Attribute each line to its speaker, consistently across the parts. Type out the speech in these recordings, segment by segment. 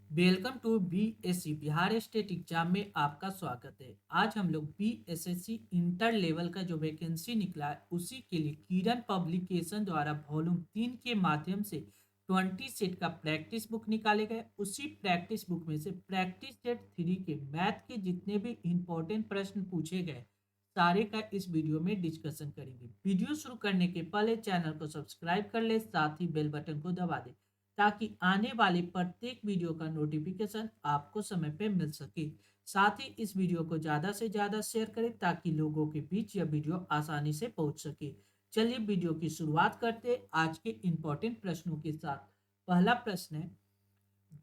Speaker 1: Welcome to BSc Bihar state exam में आपका स्वागत है। आज हम लोग बीएसएससी इंटर लेवल का जो वैकेंसी निकला है उसी के लिए किरण पब्लिकेशन द्वारा वॉल्यूम 3 के माध्यम से 20 सेट का प्रैक्टिस बुक निकाले गए। उसी प्रैक्टिस बुक में से प्रैक्टिस सेट 3 के मैथ के जितने भी इंपॉर्टेंट प्रश्न पूछे गए सारे का इस वीडियो में डिस्कशन करेंगे। वीडियो शुरू करने के पहले चैनल को सब्सक्राइब कर ले, साथ ही बेल बटन को दबा दे ताकि आने वाले प्रत्येक वीडियो का नोटिफिकेशन आपको समय पे मिल सके। साथ ही इस वीडियो को ज़्यादा से ज़्यादा शेयर करें ताकि लोगों के बीच यह वीडियो आसानी से पहुंच सके। चलिए वीडियो की शुरुआत करते हैं आज के इम्पोर्टेंट प्रश्नों के साथ। पहला प्रश्न है,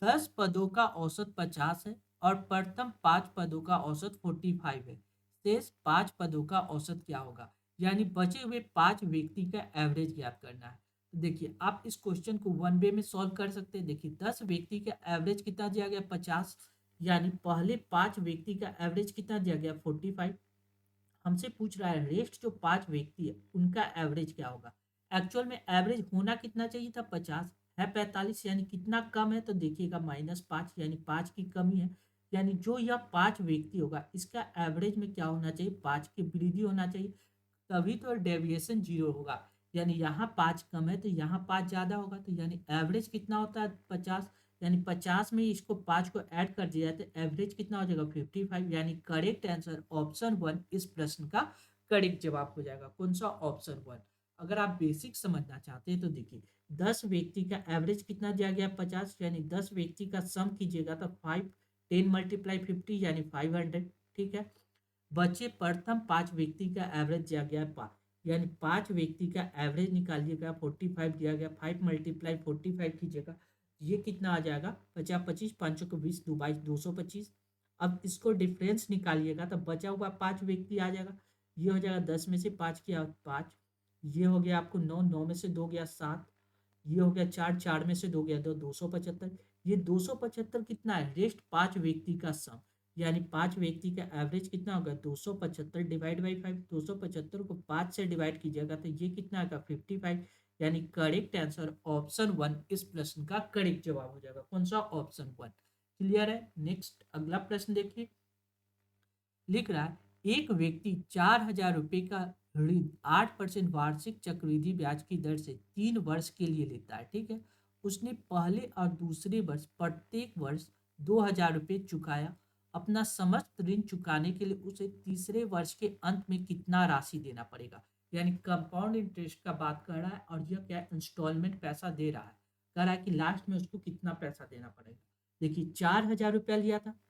Speaker 1: 10 पदों का औसत 50 है और प्रथम 5 पदों का औसत 45 है। शेष 5 पदों का औसत क्या होगा? यानी बचे हुए 5 व्यक्ति का एवरेज ज्ञात करना है। तो देखिए, आप इस क्वेश्चन को वन वे में सॉल्व कर सकते हैं। देखिए, 10 व्यक्ति का एवरेज कितना दिया गया? 50। यानी पहले 5 व्यक्ति का एवरेज कितना दिया गया? 45। हमसे पूछ रहा है रेस्ट जो 5 व्यक्ति है उनका एवरेज क्या होगा। एक्चुअल में एवरेज होना कितना चाहिए था? 50 है 45, यानी कितना कम है? तो देखिएगा -5, यानी 5 की कमी है। यानी जो यह 5 व्यक्ति होगा इसका एवरेज में क्या होना चाहिए? 5 की वृद्धि होना चाहिए, तभी तो डेविएशन 0 होगा। यानी यहाँ 5 कम है तो यहाँ 5 ज़्यादा होगा, तो यानी एवरेज कितना होता है? 50। यानी 50 में इसको 5 को ऐड कर दिया जाए तो एवरेज कितना हो जाएगा? 55। यानी करेक्ट आंसर ऑप्शन 1 इस प्रश्न का करेक्ट जवाब हो जाएगा। कौन सा? ऑप्शन 1। अगर आप बेसिक समझना चाहते हैं तो देखिए, 10 व्यक्ति का एवरेज कितना दिया गया? 50। यानी 10 व्यक्ति का सम कीजिएगा तो 5, 10 × 50 यानी 500। ठीक है। बचे प्रथम 5 व्यक्ति का एवरेज दिया गया है 5, यानी 5 व्यक्ति का एवरेज निकालिएगा। 45 दिया गया, 5 × 45 कीजिएगा, ये कितना आ जाएगा? 50 25 5 को 20 2 22 225। अब इसको डिफरेंस निकालिएगा तो बचा हुआ 5 व्यक्ति आ जाएगा। ये हो जाएगा 10 में से 5 किया 5, ये हो गया आपको 9, 9 में से 2 गया 7, ये हो गया 4, 4 में से 2 गया 2, 275। ये 275 कितना है? रेस्ट 5 व्यक्ति का सम। यानी 5 व्यक्ति का एवरेज कितना होगा? 275 डिवाइड बाई 5। 275 को 5 से डिवाइड कीजिएगा तो ये कितना आएगा? 55। यानी करेक्ट आंसर ऑप्शन 1 इस प्रश्न का करेक्ट जवाब हो जाएगा। कौन सा? ऑप्शन 1। क्लियर है? नेक्स्ट अगला प्रश्न देखिए। लिख रहा है, एक व्यक्ति 4,000 रुपये का ऋण 8% वार्षिक चक्रवृद्धि ब्याज की दर से 3 वर्ष के लिए लेता है। ठीक है। उसने पहले और दूसरे वर्ष प्रत्येक वर्ष 2,000 रुपये चुकाया। अपना समस्त ऋण चुकाने के लिए उसे तीसरे वर्ष के अंत में कितना राशि देना पड़ेगा? यानी कंपाउंड इंटरेस्ट का बात कर रहा है और यह क्या? इंस्टॉलमेंट पैसा दे रहा है। कह रहा है कि लास्ट में उसको कितना पैसा देना पड़ेगा। देखिए, 4,000 रुपया लिया था,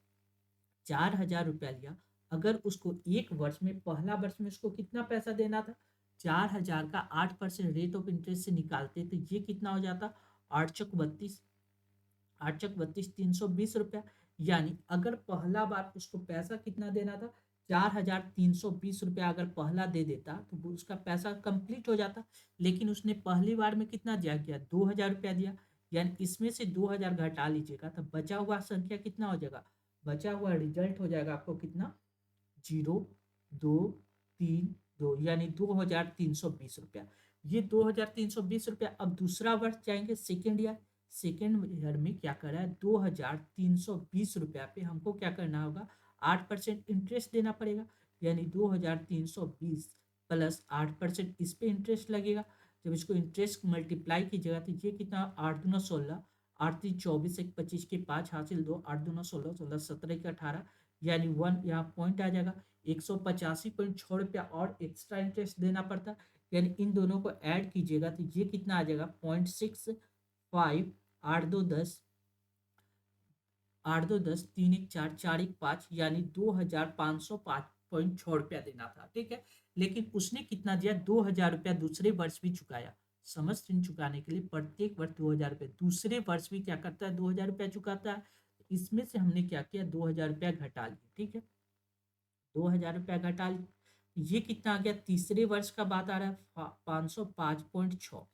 Speaker 1: 4,000 रुपया लिया। अगर उसको एक वर्ष में, पहला वर्ष में उसको कितना पैसा देना था? 4,000 का 8% रेट ऑफ इंटरेस्ट से निकालते तो ये कितना हो जाता? 8 चौक 32, 8 चौक 32 320 रुपया। यानी अगर पहला बार उसको पैसा कितना देना था? 4,320 रुपया अगर पहला दे देता तो उसका पैसा कंप्लीट हो जाता। लेकिन उसने पहली बार में कितना दिया गया? 2,000 रुपया दिया। यानी इसमें से 2,000 घटा लीजिएगा तो बचा हुआ संख्या कितना हो जाएगा? बचा हुआ रिजल्ट हो जाएगा आपको कितना? 0, 2, 3, 2, यानी 2,320 रुपया। ये 2,320 रुपया। अब दूसरा वर्ष जाएंगे, सेकेंड ईयर। सेकेंड ईयर में क्या कर रहा है? 2,320 रुपया पे हमको क्या करना होगा? 8% इंटरेस्ट देना पड़ेगा। यानी 2,320 प्लस 8% इस पे इंटरेस्ट लगेगा। जब इसको इंटरेस्ट मल्टीप्लाई कीजिएगा तो ये कितना? 8 दूना 16, 8 3 24, 1 25 के 5 हासिल 2, 8 दूना 16, 16 17 के 18, यानी 1 यहाँ पॉइंट आ जाएगा। 185.6 रुपया और एक्स्ट्रा इंटरेस्ट देना पड़ता है। यानी इन दोनों को ऐड कीजिएगा तो ये कितना आ जाएगा? 0.65, 8 2 10, 8 2 10, 3 1 4, 4 1 5, यानी 2,505.6 रुपया देना था। ठीक है। लेकिन उसने कितना दिया? 2,000 रुपया दूसरे वर्ष भी चुकाया। समस्त ऋण चुकाने के लिए प्रत्येक वर्ष 2,000 रुपये, दूसरे वर्ष भी क्या करता है? 2,000 रुपया चुकाता है। इसमें से हमने क्या किया? 2,000 रुपया घटा लिया। ठीक है। 2,000 रुपया घटा लिया, ये कितना आ गया? तीसरे वर्ष का बात आ रहा है 505.6।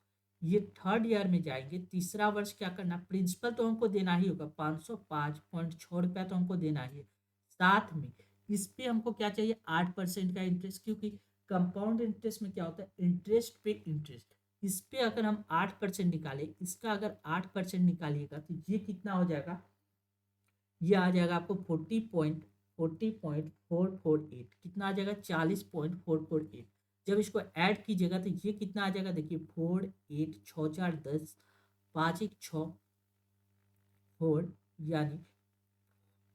Speaker 1: ये थर्ड ईयर में जाएंगे, तीसरा वर्ष क्या करना? प्रिंसिपल तो हमको देना ही होगा, 505.6 रुपया तो हमको देना ही है। साथ में इस पे हमको क्या चाहिए? 8% का इंटरेस्ट, क्योंकि कंपाउंड इंटरेस्ट में क्या होता है? इंटरेस्ट पे इंटरेस्ट। इस पे अगर हम 8% निकाले, इसका अगर 8% निकालिएगा तो ये कितना हो जाएगा? ये आ जाएगा आपको 40.448, कितना आ जाएगा 40.448। जब इसको ऐड कीजिएगा तो ये कितना आ जाएगा, देखिए 4 8 6 4 10, 5 1 6 4, यानी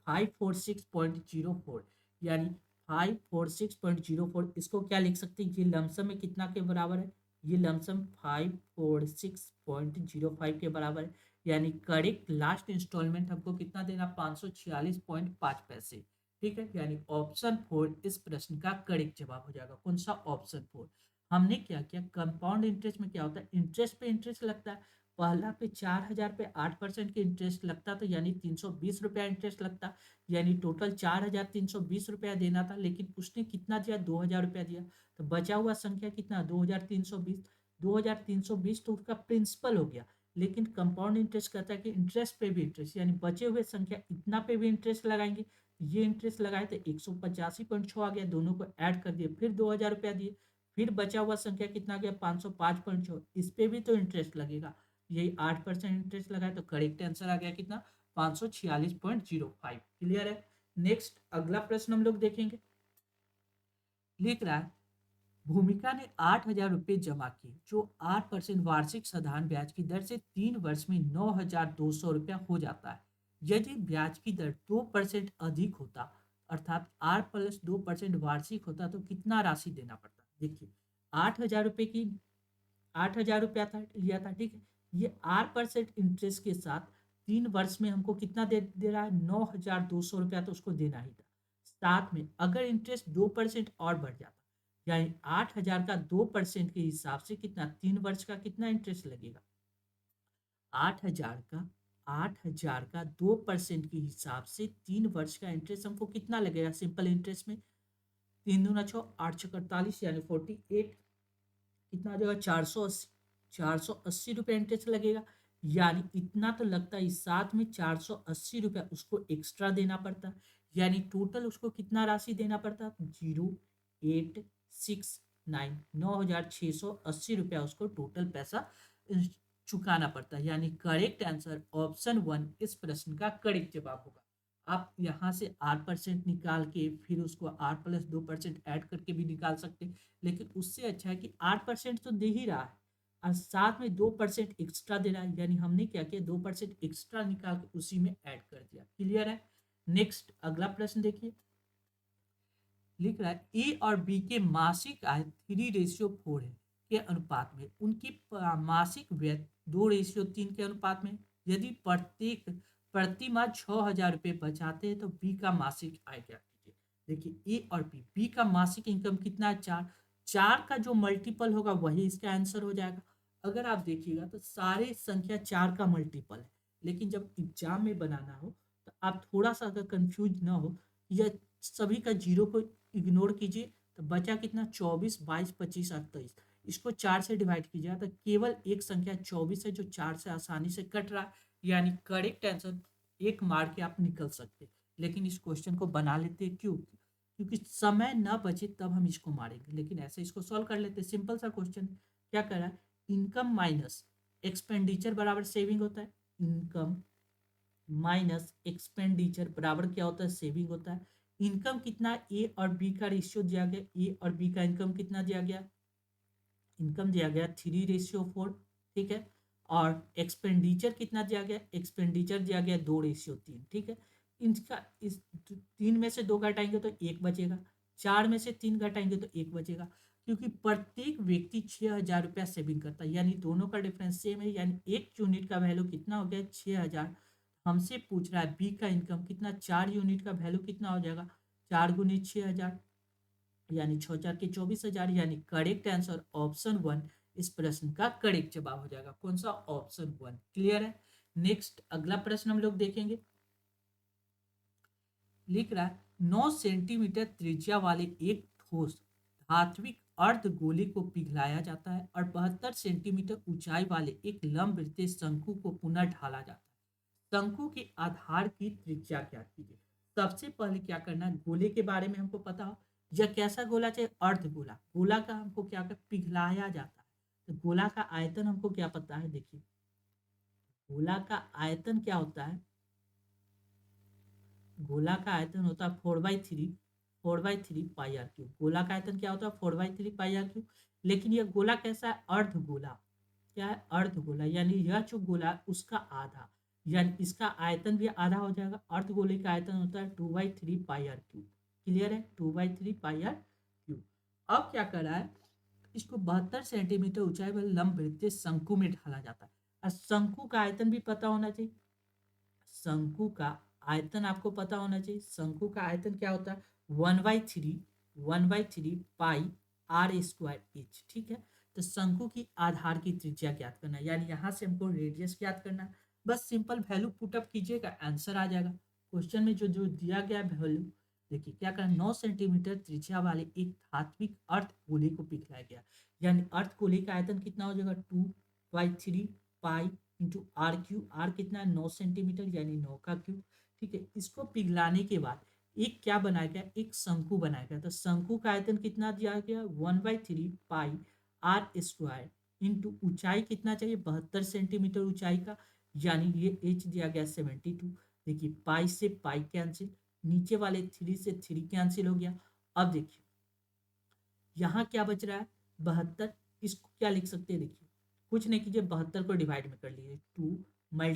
Speaker 1: 546.04, यानी 546.04। इसको क्या लिख सकते हैं, ये लमसम में कितना के बराबर है, ये लमसम 546.05 के बराबर है। यानी करेक्ट लास्ट इंस्टॉलमेंट हमको कितना देना, 546.5 पैसे। ठीक है, यानी ऑप्शन 4 इस प्रश्न का करेक्ट जवाब हो जाएगा। कौन सा, ऑप्शन 4। हमने क्या किया, कंपाउंड इंटरेस्ट में क्या होता है, इंटरेस्ट पे इंटरेस्ट लगता है। पहला पे 4,000 पे 8% के इंटरेस्ट लगता, तो यानी 320 रुपया इंटरेस्ट लगता, यानी टोटल 4,320 रुपया देना था, लेकिन उसने कितना दिया, 2,000 रुपया दिया। तो बचा हुआ संख्या कितना, 2,320। 2,320 तो उसका प्रिंसिपल हो गया, लेकिन कंपाउंड इंटरेस्ट कहता है कि इंटरेस्ट पे भी इंटरेस्ट, यानी बचे हुए संख्या इतना पे भी इंटरेस्ट लगाएंगे। ये इंटरेस्ट लगाए तो 185.6 आ गया, दोनों को ऐड कर दिए, फिर 2,000 रुपया दिए, फिर बचा हुआ संख्या कितना गया, 505.6, इस पे भी तो इंटरेस्ट लगेगा। यही 8% इंटरेस्ट लगाए, तो करेक्ट आंसर आ गया कितना, 546.05। क्लियर है। नेक्स्ट अगला प्रश्न हम लोग देखेंगे। लिख रहा है, भूमिका ने 8,000 रुपये जमा किए, जो 8% वार्षिक साधारण ब्याज की दर से 3 वर्ष में 9,200 रुपया हो जाता है। यदि ब्याज की दर 2% अधिक होता, अर्थात 8+2% वार्षिक होता, तो कितना राशि देना पड़ता। देखिए, 8,000 रुपये की 8,000 रुपया था, लिया था, ठीक है। ये 8% इंटरेस्ट के साथ 3 वर्ष में हमको कितना दे रहा है, 9,200 रुपया, तो उसको देना ही था। साथ में अगर इंटरेस्ट 2% और बढ़ जाता, यानी 8,000 का 2% के हिसाब से कितना, 3 वर्ष का कितना इंटरेस्ट लगेगा, 8,000 का 2% के हिसाब से 3 वर्ष का इंटरेस्ट हमको कितना लगेगा, सिंपल इंटरेस्ट में 3 दूना 6 8 6 48, यानी 48, कितना आ जाएगा, 480 रुपया इंटरेस्ट लगेगा। यानी इतना तो लगता है, साथ में 480 रुपया उसको एक्स्ट्रा देना पड़ता, यानी टोटल उसको कितना राशि देना पड़ता, 0,869, 9,680 रुपया उसको टोटल पैसा चुकाना पड़ता है। यानी करेक्ट आंसर ऑप्शन 1 इस प्रश्न का करेक्ट जवाब होगा। आप यहाँ से 8% निकाल के फिर उसको 8+2% ऐड करके भी निकाल सकते हैं, लेकिन उससे अच्छा है कि 8% तो दे ही रहा है और साथ में 2% एक्स्ट्रा दे रहा है, यानी हमने क्या किया, 2% एक्स्ट्रा निकाल के उसी में ऐड कर दिया। क्लियर है। नेक्स्ट अगला प्रश्न देखिए। लिख रहा है, ए और बी के मासिक आय 3:4 है के अनुपात में, उनकी मासिक व्यय 2:3 के अनुपात में। यदि प्रत्येक प्रति माह 6,000 रुपये बचाते हैं, तो बी का मासिक आय क्या कीजिए। देखिए, ए और बी का मासिक इनकम कितना है, 4। 4 का जो मल्टीपल होगा वही इसका आंसर हो जाएगा। अगर आप देखिएगा तो सारे संख्या 4 का मल्टीपल है, लेकिन जब एग्जाम में बनाना हो तो आप थोड़ा सा अगर कंफ्यूज ना हो, या सभी का जीरो को इग्नोर कीजिए, तो बचा कितना, 24 22 25 और 23। इसको 4 से डिवाइड कीजिए तो केवल एक संख्या 24 है जो 4 से आसानी से कट रहा है, यानी करेक्ट आंसर एक मार के आप निकल सकते। लेकिन इस क्वेश्चन को बना लेते हैं, क्यों, क्योंकि समय ना बचे तब हम इसको मारेंगे, लेकिन ऐसे इसको सॉल्व कर लेते हैं। सिंपल सा क्वेश्चन, क्या कर रहा है, इनकम माइनस एक्सपेंडिचर बराबर सेविंग होता है। इनकम माइनस एक्सपेंडिचर बराबर क्या होता है, सेविंग होता है। इनकम कितना, ए और बी का रेशियो दिया गया, ए और बी का इनकम कितना दिया गया, इनकम दिया गया 3:4, ठीक है। और एक्सपेंडिचर कितना दिया गया, एक्सपेंडिचर दिया गया 2:3, ठीक है। इनका इस 3 में से 2 घटाएंगे तो 1 बचेगा, 4 में से 3 घटाएंगे तो 1 बचेगा, क्योंकि प्रत्येक व्यक्ति 6,000 रुपया सेविंग करता है, यानी दोनों का डिफरेंस सेम है, यानी एक यूनिट का वैल्यू कितना हो गया, 6,000। हमसे पूछ रहा है बी का इनकम कितना, 4 यूनिट का वैल्यू कितना हो जाएगा, 4 × 6,000, यानी 6 × 4 = 24,000, यानी करेक्ट आंसर ऑप्शन 1 इस प्रश्न का करेक्ट जवाब हो जाएगा। कौन सा, ऑप्शन 1। क्लियर है। नेक्स्ट अगला प्रश्न हम लोग देखेंगे। लिख रहा है, 9 सेंटीमीटर त्रिज्या वाले एक ठोस धात्विक अर्धगोले को पिघलाया जाता है और 72 सेंटीमीटर ऊंचाई वाले एक लंबवृत्तीय शंकु को पुनः ढाला जाता है। शंकु के आधार की त्रिज्या क्या कीजिए। सबसे पहले क्या करना है, गोले के बारे में हमको पता हो, यह कैसा गोला चाहिए, अर्धगोला। गोला का हमको क्या कर पिघलाया जाता है, तो गोला का आयतन हमको क्या पता है, देखिए गोला का आयतन क्या होता है, गोला का आयतन होता है 4/3 पाई आर क्यूब। गोला का आयतन क्या होता है 4/3 पाई आर क्यूब। लेकिन यह गोला कैसा है, अर्ध गोला। क्या है, अर्ध गोला, यानी यह जो गोला है उसका आधा, यानी इसका आयतन भी आधा हो जाएगा। अर्ध गोले का आयतन होता है 2/3 पाई आर क्यूब। क्लियर है, 2/3 पाई आर क्यूब। अब क्या कर रहा है, इसको 72 सेंटीमीटर ऊंचाई वाले लंब वृत्तीय शंकु में ढाला जाता है। और शंकु का आयतन भी पता होना चाहिए। शंकु का आयतन आपको पता होना चाहिए। शंकु का आयतन क्या होता है, 1/3 पाई आर स्क्वायर एच। ठीक है, तो शंकु की आधार की त्रिज्या ज्ञात करना है, यानी यहाँ से हमको रेडियस ज्ञात करना है। बस सिंपल वैल्यू पुटअप कीजिएगा, आंसर आ जाएगा। क्वेश्चन में जो जो दिया गया वैल्यू, देखिए क्या करना, 9 सेंटीमीटर त्रिज्या वाले एक धात्विक अर्थ गोले को पिघलाया गया, यानी अर्थ गोले का आयतन कितना हो जाएगा, 2/3 pi into R cube. R कितना है, 9 सेंटीमीटर, यानी 9 का क्यूब। ठीक है, इसको पिघलाने के बाद एक क्या बनाया गया, एक शंकु बनाया गया। तो शंकु का आयतन कितना दिया गया, 1/3 पाई आर स्क्वायर इंटू ऊंचाई कितना चाहिए, 72 सेंटीमीटर ऊंचाई का, यानी ये एच दिया गया 72। देखिए पाई से पाई कैंसिल, नीचे वाले 3 से 3 कैंसिल हो गया। अब देखिए यहाँ क्या बच रहा है, 72। इसको क्या लिख सकते हैं, देखिए कुछ नहीं कीजिए, 72 को डिवाइड में कर लीजिए, 2 × 9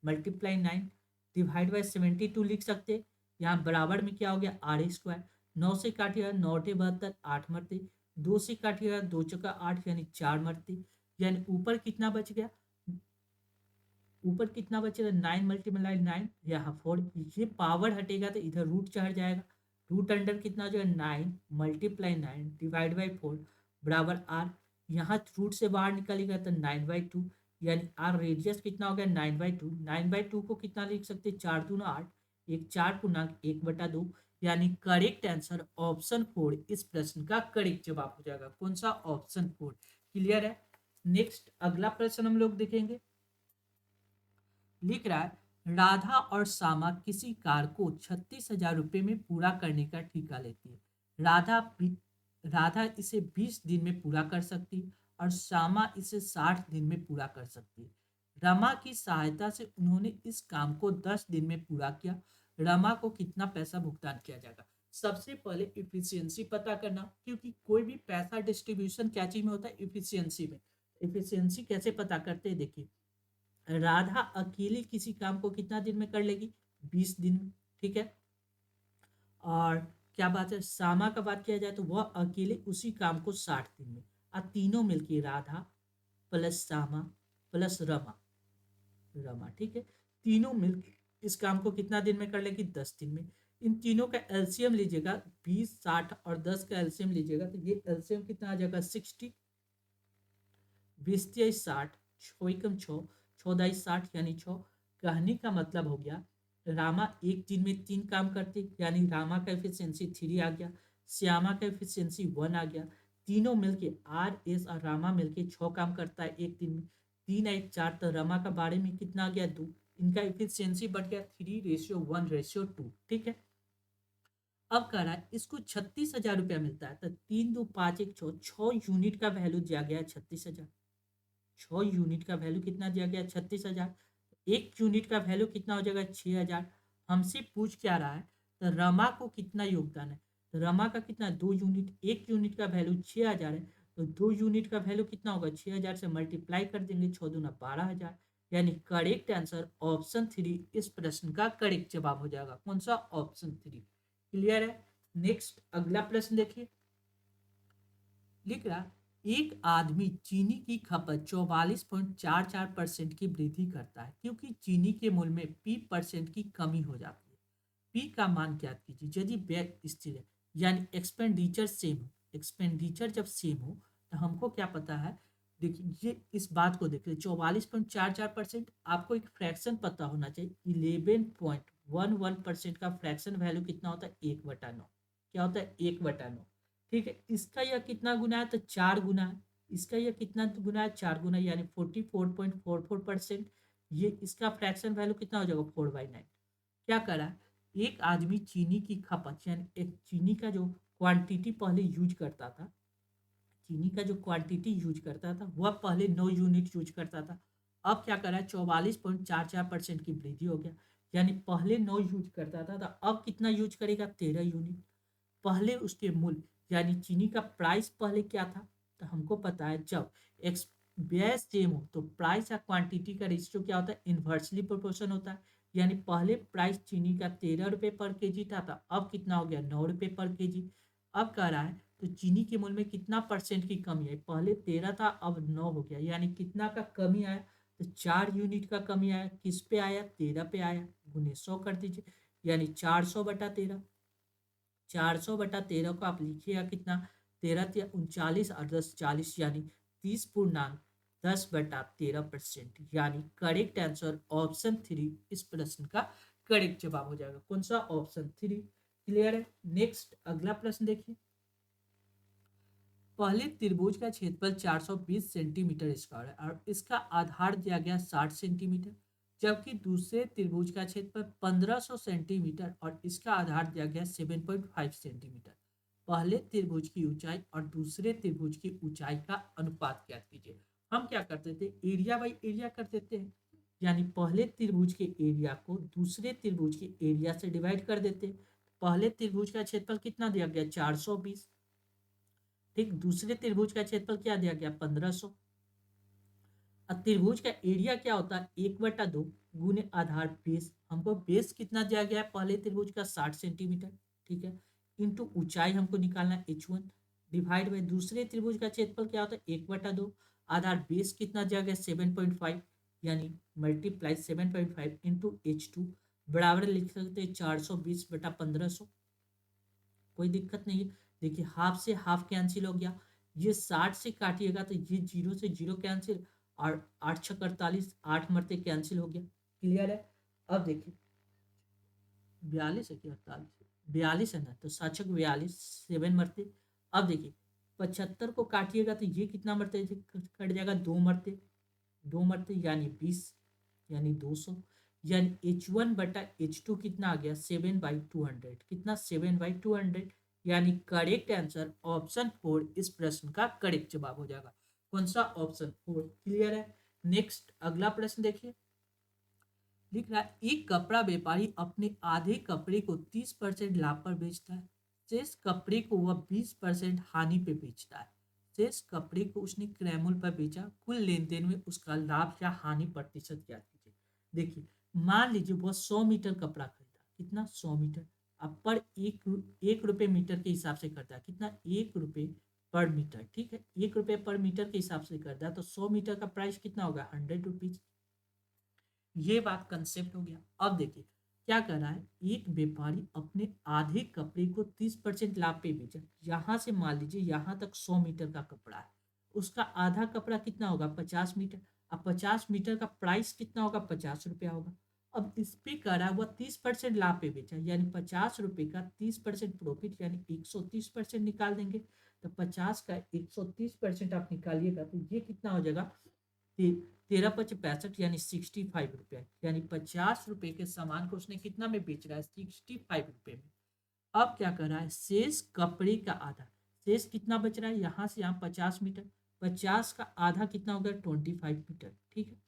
Speaker 1: × 9 डिवाइड बाई 72 लिख सकते हैं। यहाँ बराबर में क्या हो गया, आर स्क्वायर। 9 से काटिएगा, 9 × 8 = 72, 8 मरते। 2 से काटिएगा, 2 × 8 यानी 4 मरते। यानी ऊपर कितना बच गया, ऊपर कितना बचेगा, 9 × 9, यहाँ 4। ये पावर हटेगा तो इधर रूट चढ़ जाएगा। रूट अंडर कितना हो जाएगा, 9 × 9 डिवाइड बाई 4 बराबर आर। यहाँ रूट से बाहर निकलेगा तो 9/2, यानी आर रेडियस कितना हो गया, 9/2। 9/2 को कितना लिख सकते हैं, 4 दूना 8, एक 4 पूर्णांक 1/2, यानी करेक्ट आंसर ऑप्शन 4 इस प्रश्न का करेक्ट जवाब हो जाएगा। कौन सा, ऑप्शन 4। क्लियर है। नेक्स्ट अगला प्रश्न हम लोग देखेंगे। लिख रहा है, राधा और श्यामा किसी कार को 36,000 रुपये में पूरा करने का ठेका लेती है। राधा इसे 20 दिन में पूरा कर सकती है और श्यामा इसे 60 दिन में पूरा कर सकती है। रमा की सहायता से उन्होंने इस काम को 10 दिन में पूरा किया। रमा को कितना पैसा भुगतान किया जाएगा। सबसे पहले इफिशियंसी पता करना, क्योंकि कोई भी पैसा डिस्ट्रीब्यूशन क्या चीज में होता है, इफिशियंसी में। इफिशियंसी कैसे पता करते हैं, देखिए राधा अकेले किसी काम को कितना दिन में कर लेगी, 20 दिन में। ठीक है, और क्या बात है, श्यामा का बात किया जाए तो वह अकेले उसी काम को 60 दिन में। अब तीनों मिलके राधा प्लस श्यामा प्लस रमा, ठीक है, तीनों मिलके इस काम को कितना दिन में कर लेगी, 10 दिन में। इन तीनों का एलसीएम लीजिएगा, 20, 60 और 10 का एलसीएम लीजिएगा तो ये एलसीएम कितना आ जाएगा, 60। 20×3 = 60, 6 × 6 = 60, यानी 6। कहने का मतलब हो गया, रामा एक दिन में 3 काम करते, यानी रामा का एफिशिएंसी 3 आ गया, श्यामा का एफिशिएंसी 1 आ गया। तीनों मिलके आर एस और रामा मिलके 6 काम करता है एक दिन में। 3 × 4 तो रमा का बारे में कितना आ गया, 2। इनका एफिशिएंसी बढ़ गया 3:1:2। ठीक है, अब कह रहा है इसको 36,000 रुपया मिलता है, तो 3, 2, 5, 1, 6, 6 यूनिट का वैल्यू दिया गया है 36,000। 6 यूनिट का वैल्यू कितना दिया गया, 36,000। एक यूनिट का वैल्यू कितना हो जाएगा, 6,000। हमसे पूछ क्या रहा है, तो रमा को कितना योगदान है, तो रमा का कितना, 2 यूनिट। एक यूनिट का वैल्यू 6,000 है, तो 2 यूनिट का वैल्यू कितना होगा, 6,000 से मल्टीप्लाई कर देंगे, 6×2 = 12,000। यानी करेक्ट आंसर ऑप्शन 3 इस प्रश्न का करेक्ट जवाब हो जाएगा। कौन सा, ऑप्शन 3। क्लियर है। नेक्स्ट अगला प्रश्न देखिए। लिख रहा, एक आदमी चीनी की खपत 44.44% की वृद्धि करता है, क्योंकि चीनी के मूल्य में p% की कमी हो जाती है। p का मान ज्ञात कीजिए यदि व्यय स्थिर है, यानी एक्सपेंडिचर सेम हो। एक्सपेंडिचर जब सेम हो तो हमको क्या पता है, देखिए ये इस बात को देखिए, 44.44%। आपको एक फ्रैक्शन पता होना चाहिए, 11.11% का फ्रैक्शन वैल्यू कितना होता है, 1/9। क्या होता है, 1/9। ठीक है, इसका यह कितना गुना है, तो 4 गुना है। इसका यह कितना गुना है, 4 गुना, यानी 44.44%। ये इसका फ्रैक्शन वैल्यू कितना हो जाएगा, 4/9। क्या करा, एक आदमी चीनी की खपत, यानी एक चीनी का जो क्वांटिटी पहले यूज करता था, चीनी का जो क्वांटिटी यूज करता था वह पहले 9 यूनिट यूज करता था। अब क्या करा, 44.44% की वृद्धि हो गया, यानी पहले 9 यूज करता था, तो अब कितना यूज करेगा? 13 यूनिट। पहले उसके मूल्य यानी चीनी का प्राइस पहले क्या था? तो हमको पता है जब एक्स व्यय सेम हो तो प्राइस या क्वांटिटी का रेशियो क्या होता है? इन्वर्सली प्रोपोर्शन होता है। यानी पहले प्राइस चीनी का 13 रुपये पर केजी था, तो अब कितना हो गया? 9 रुपये पर केजी। अब कह रहा है तो चीनी के मूल्य में कितना परसेंट की कमी आई? पहले 13 था, अब 9 हो गया, यानी कितना का कमी आया? तो 4 यूनिट का कमी आया। किस पे आया? 13 पे आया। गुने 100 कर दीजिए, यानी 400/13। 400/13 को आप लिखिएगा कितना? 13 × 39 और 10 × 40, यानी 30.10/13%। यानी करेक्ट आंसर ऑप्शन 3 इस प्रश्न का करेक्ट जवाब हो जाएगा। कौन सा? ऑप्शन 3। क्लियर है? नेक्स्ट अगला प्रश्न देखिए। पहले त्रिभुज का क्षेत्रफल 420 सेंटीमीटर स्क्वायर है और इसका आधार दिया गया 60 सेंटीमीटर, जबकि दूसरे त्रिभुज का क्षेत्रफल 1500 सेंटीमीटर और इसका आधार दिया गया 7.5 सेंटीमीटर। पहले त्रिभुज की ऊंचाई और दूसरे त्रिभुज की ऊंचाई का अनुपात ज्ञात कीजिए। हम क्या करते थे? एरिया बाई एरिया कर देते हैं। यानी पहले त्रिभुज के एरिया को दूसरे त्रिभुज के एरिया से डिवाइड कर देते हैं। पहले त्रिभुज का क्षेत्रफल कितना दिया गया? 420। ठीक, दूसरे त्रिभुज का क्षेत्रफल क्या दिया गया? 1500। अब त्रिभुज का एरिया क्या होता है? 1/2 गुने आधार बेस। हमको बेस कितना दिया गया है पहले त्रिभुज का? 60 सेंटीमीटर। ठीक है, इंटू ऊंचाई हमको निकालना है h1, डिवाइड बाई दूसरे त्रिभुज का क्षेत्रफल क्या होता है? 1/2 आधार बेस कितना दिया गया? 7.5, यानी मल्टीप्लाई 7.5 इंटू h2 बराबर लिख सकते हैं 420/1500। कोई दिक्कत नहीं है। देखिए हाफ से हाफ कैंसिल हो गया, ये 60 से काटिएगा तो ये 0 से 0 कैंसिल, और 8×6 = 48, 8 मरते कैंसिल हो गया। क्लियर है? अब देखिए 42 है कि 48? 42 है ना, तो 7×6 = 42, 7 मरते। अब देखिए 75 को काटिएगा तो ये कितना मरते कट जाएगा? 2 मरते, 2 मरते यानी 20, यानी 200। यानी h1/h2 कितना आ गया? 7/200। कितना? 7/200। यानी करेक्ट आंसर ऑप्शन 4 इस प्रश्न का करेक्ट जवाब हो जाएगा। कौन सा? ऑप्शन 4। क्लियर है? नेक्स्ट अगला प्रश्न देखिए। लिख रहा है एक कपड़ा व्यापारी अपने आधे कपड़े को 30% लाभ पर बेचता है, शेष कपड़े को वह 20% हानि पे बेचता है। शेष कपड़े को उसने क्रयमूल्य पर बेचा, कुल लेन देन में उसका लाभ या हानि प्रतिशत ज्ञात कीजिए। देखिए मान लीजिए वह 100 मीटर कपड़ा खरीदा। कितना? 100 मीटर। अब पर 1 रुपये मीटर के हिसाब से करता है। कितना? 1 रुपये पर मीटर। ठीक है, 1 रुपये पर मीटर के हिसाब से करता है, तो 100 मीटर का प्राइस कितना होगा? 100 रुपीज। ये बात कंसेप्ट हो गया। अब देखिए क्या कर रहा है, एक व्यापारी अपने आधे कपड़े को 30% लाभ पे बेचा। यहां से मान लीजिए यहां तक 100 मीटर का कपड़ा है, उसका आधा कपड़ा कितना होगा? 50 मीटर। अब 50 मीटर का प्राइस कितना होगा? 50 रुपया होगा। अब इस पे कर रहा है वह 30% लाभ पे बेचा, यानी 50 रुपये का 30% प्रॉफिट, यानी 130% निकाल देंगे। तो 50 का 130% आप निकालिएगा तो ये कितना हो जाएगा? 13×5 = 65, यानी 65 रुपया। यानी 50 रुपये के सामान को उसने कितना में बेच रहा है? 65 रुपये में। अब क्या कर रहा है? शेष कपड़े का आधा, शेष कितना बच रहा है? यहाँ से यहाँ 50 मीटर, 50 का आधा कितना हो गया? 25 मीटर। ठीक है,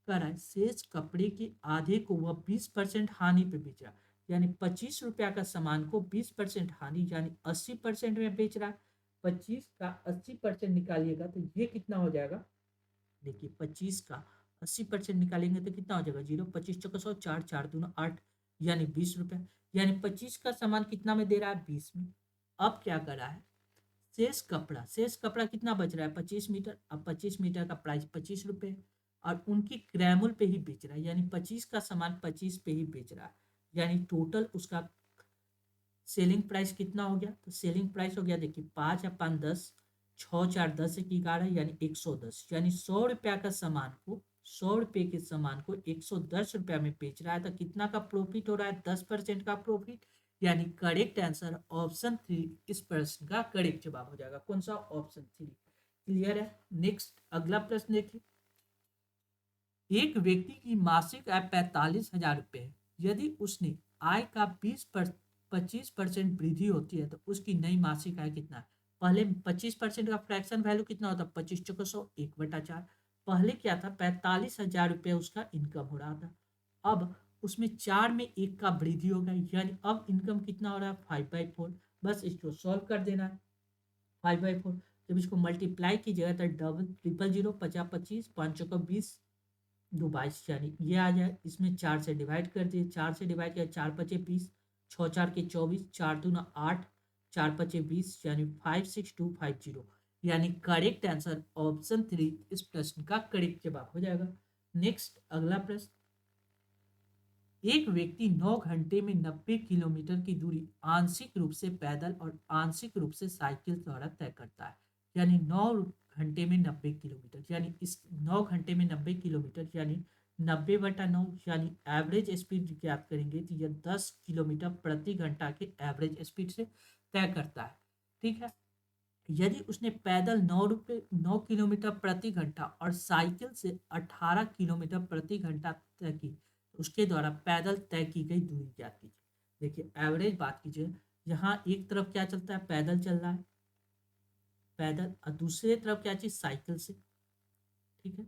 Speaker 1: कर रहा है शेष कपड़े के आधे को वह 20% हानि पे बेच रहा है, यानी 25 रुपया का सामान को 20% हानि यानी 80% में बेच रहा है। 25 का 80% निकालिएगा तो ये कितना हो जाएगा? देखिए 25 का 80% निकालेंगे तो कितना हो जाएगा? 0, 25×4 = 100, 4 4 दूना 8, यानी 20 रुपया। यानी 25 का सामान कितना में दे रहा है? 20 में। अब क्या कर रहा है? शेष कपड़ा कितना बच रहा है? 25 मीटर। अब 25 मीटर का प्राइस 25 रुपये और उनकी क्रैमुल पे ही बेच रहा है, यानी 25 का सामान 25 पे ही बेच रहा है। यानी टोटल उसका सेलिंग प्राइस कितना हो गया? तो सेलिंग प्राइस हो गया, देखिए 5 या 5 10, 6 4 10 11, यानी 110। यानी 100 रुपया का सामान को, 100 रुपये के सामान को 110 रुपया में बेच रहा है, तो कितना का प्रॉफिट हो रहा है? 10% का प्रॉफिट। यानी करेक्ट आंसर ऑप्शन 3 इस प्रश्न का करेक्ट जवाब हो जाएगा। कौन सा? ऑप्शन 3। क्लियर है? नेक्स्ट अगला प्रश्न देखिए। एक व्यक्ति की मासिक आय 45,000 रुपये है। यदि उसने आय का 25% वृद्धि होती है तो उसकी नई मासिक आय कितना है? पहले 25% का फ्रैक्शन वैल्यू कितना होता? 25×100, 1/4। पहले क्या था? 45,000 रुपये उसका इनकम हो रहा था। अब उसमें 4 में 1 का वृद्धि होगा, यानी अब इनकम कितना हो रहा है 5/4। बस इसको सॉल्व कर देना है। 5/4 जब इसको मल्टीप्लाई कीजिएगा तो डबल ट्रिपल जीरो 50 25 5 2 22, यानी ये आ जाए। इसमें 4 से डिवाइड कर दिए, 4 से डिवाइड किया 4 पचे 20, 6 4 के 24, 4 दूना 8, 4 पचे 20, यानी 56250, यानी करेक्ट आंसर ऑप्शन 3 इस प्रश्न का करेक्ट जवाब हो जाएगा। नेक्स्ट अगला प्रश्न, एक व्यक्ति 9 घंटे में 90 किलोमीटर की दूरी आंशिक रूप से पैदल और आंशिक रूप से साइकिल द्वारा तय करता है, यानी 9 घंटे में 90 किलोमीटर, यानी इस 9 घंटे में 90 किलोमीटर यानी 90/9, यानी एवरेज स्पीड ज्ञात करेंगे तो यह 10 किलोमीटर प्रति घंटा के एवरेज स्पीड से तय करता है। ठीक है, यदि उसने पैदल 9 किलोमीटर प्रति घंटा और साइकिल से 18 किलोमीटर प्रति घंटा तय की, तो उसके द्वारा पैदल तय की गई दूरी ज्ञात कीजिए। देखिए एवरेज बात कीजिए, यहाँ एक तरफ क्या चलता है, पैदल चल रहा है, पैदल, और दूसरी तरफ क्या चीज, साइकिल से। ठीक है,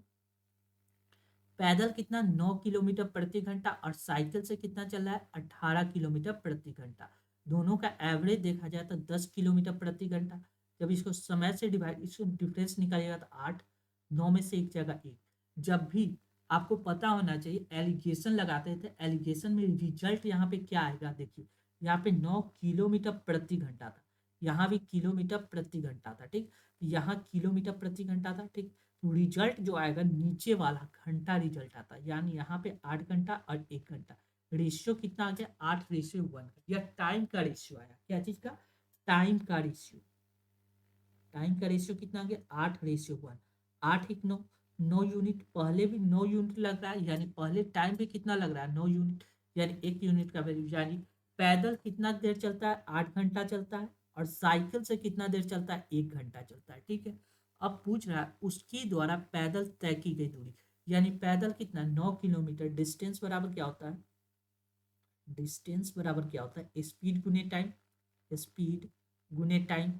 Speaker 1: पैदल कितना 9 किलोमीटर प्रति घंटा और साइकिल से कितना चल रहा है 18 किलोमीटर प्रति घंटा। दोनों का एवरेज देखा जाए तो 10 किलोमीटर प्रति घंटा। जब इसको समय से डिवाइड, इसको डिफरेंस निकालिएगा तो 8, 9 में से एक जगह एक। जब भी आपको पता होना चाहिए, एलिगेशन लगाते थे, एलिगेशन में रिजल्ट यहाँ पे क्या आएगा, देखिए यहाँ पे 9 किलोमीटर प्रति घंटा था, यहाँ भी किलोमीटर प्रति घंटा था। ठीक, यहाँ किलोमीटर प्रति घंटा था। ठीक, रिजल्ट जो आएगा नीचे वाला घंटा रिजल्ट आता है, यानी यहाँ पे 8 घंटा और 1 घंटा। रेशियो कितना आ गया 8:1, या टाइम का रेशियो आया, क्या चीज का, टाइम का रेशियो। टाइम का रेशियो कितना आ गया 8:1। 8 1 9, 9 यूनिट, पहले भी 9 यूनिट लग रहा है, यानी पहले टाइम भी कितना लग रहा है 9 यूनिट, यानी 1 यूनिट का वैल्यू, यानी पैदल कितना देर चलता है 8 घंटा चलता है, और साइकिल से कितना देर चलता है 1 घंटा चलता है। ठीक है, अब पूछ रहा है उसकी द्वारा पैदल तय की गई दूरी, यानी पैदल कितना 9 किलोमीटर। डिस्टेंस बराबर क्या होता है, डिस्टेंस बराबर क्या होता है, स्पीड गुने टाइम, स्पीड गुने टाइम।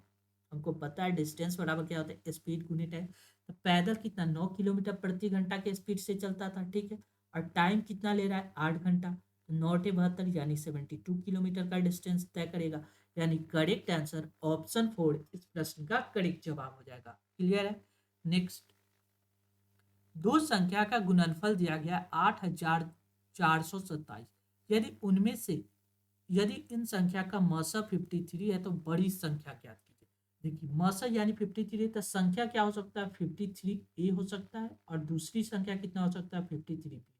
Speaker 1: हमको पता है डिस्टेंस बराबर क्या होता है, स्पीड गुने टाइम। तो पैदल कितना 9 किलोमीटर प्रति घंटा के स्पीड से चलता था। ठीक है, और टाइम कितना ले रहा है 8 घंटा, तो 9 × 72 यानी 72 किलोमीटर का डिस्टेंस तय करेगा, यानी करेक्ट आंसर ऑप्शन 4 इस प्रश्न का करेक्ट जवाब हो जाएगा। क्लियर है। नेक्स्ट, दो संख्या का गुणनफल दिया गया 8,427, यदि उनमें से, यदि इन संख्या का मसा 53 है तो बड़ी संख्या ज्ञात कीजिए। देखिए मसा यानी 53 है, तो संख्या क्या हो सकता है 53A हो सकता है, और दूसरी संख्या कितना हो सकता है 53B हो सकता है।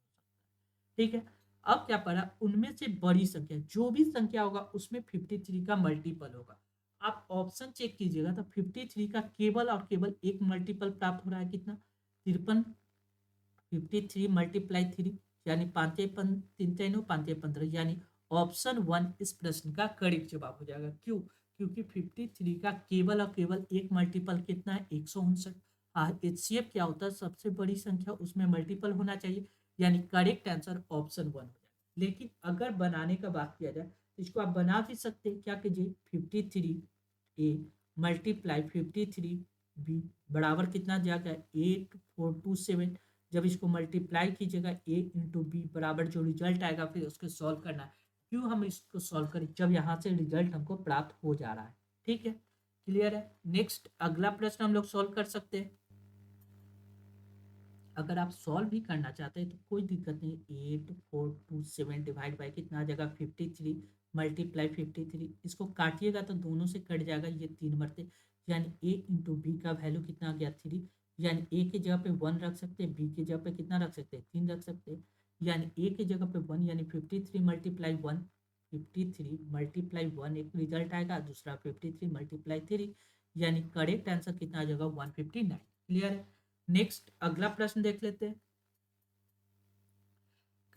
Speaker 1: ठीक है, अब क्या पढ़ा, उनमें से बड़ी संख्या, जो भी संख्या होगा उसमें 53 का मल्टीपल होगा। आप ऑप्शन चेक कीजिएगा तो 53 का केवल और केवल एक मल्टीपल प्राप्त हो रहा है, कितना 53। 53 मल्टीप्लाई 3, यानी 5×3 = 15, यानी ऑप्शन 1 इस प्रश्न का करेक्ट जवाब हो जाएगा। क्यों, क्योंकि 53 का केवल और केवल एक मल्टीपल कितना है 159। एचसीएफ क्या होता है, सबसे बड़ी संख्या, उसमें मल्टीपल होना चाहिए, यानी करेक्ट आंसर ऑप्शन 1 हो जाएगा। लेकिन अगर बनाने का बात किया जाए तो इसको आप बना भी सकते हैं, क्या कीजिए 53A मल्टीप्लाई 53B बराबर कितना जाएगा 8427। जब इसको मल्टीप्लाई कीजिएगा A × B बराबर जो रिजल्ट आएगा फिर उसको सॉल्व करना है। क्यों हम इसको सॉल्व करें, जब यहाँ से रिजल्ट हमको प्राप्त हो जा रहा है। ठीक है, क्लियर है। नेक्स्ट अगला प्रश्न हम लोग सॉल्व कर सकते हैं। अगर आप सॉल्व भी करना चाहते हैं तो कोई दिक्कत नहीं। 8427 डिवाइड बाई कितना आ जाएगा 53 मल्टीप्लाई 53, इसको काटिएगा तो दोनों से कट जाएगा ये 3 मरते, यानी A × B का वैल्यू कितना आ गया 3, यानी A की जगह पे 1 रख सकते हैं, B की जगह पे कितना रख सकते हैं 3 रख सकते हैं, यानी A की जगह पे 1, यानी 53 मल्टीप्लाई 1, 53 मल्टीप्लाई 1 एक रिजल्ट आएगा, दूसरा 53 मल्टीप्लाई 3, यानी करेक्ट आंसर कितना आ जाएगा 159। क्लियर है। नेक्स्ट अगला प्रश्न देख लेते हैं।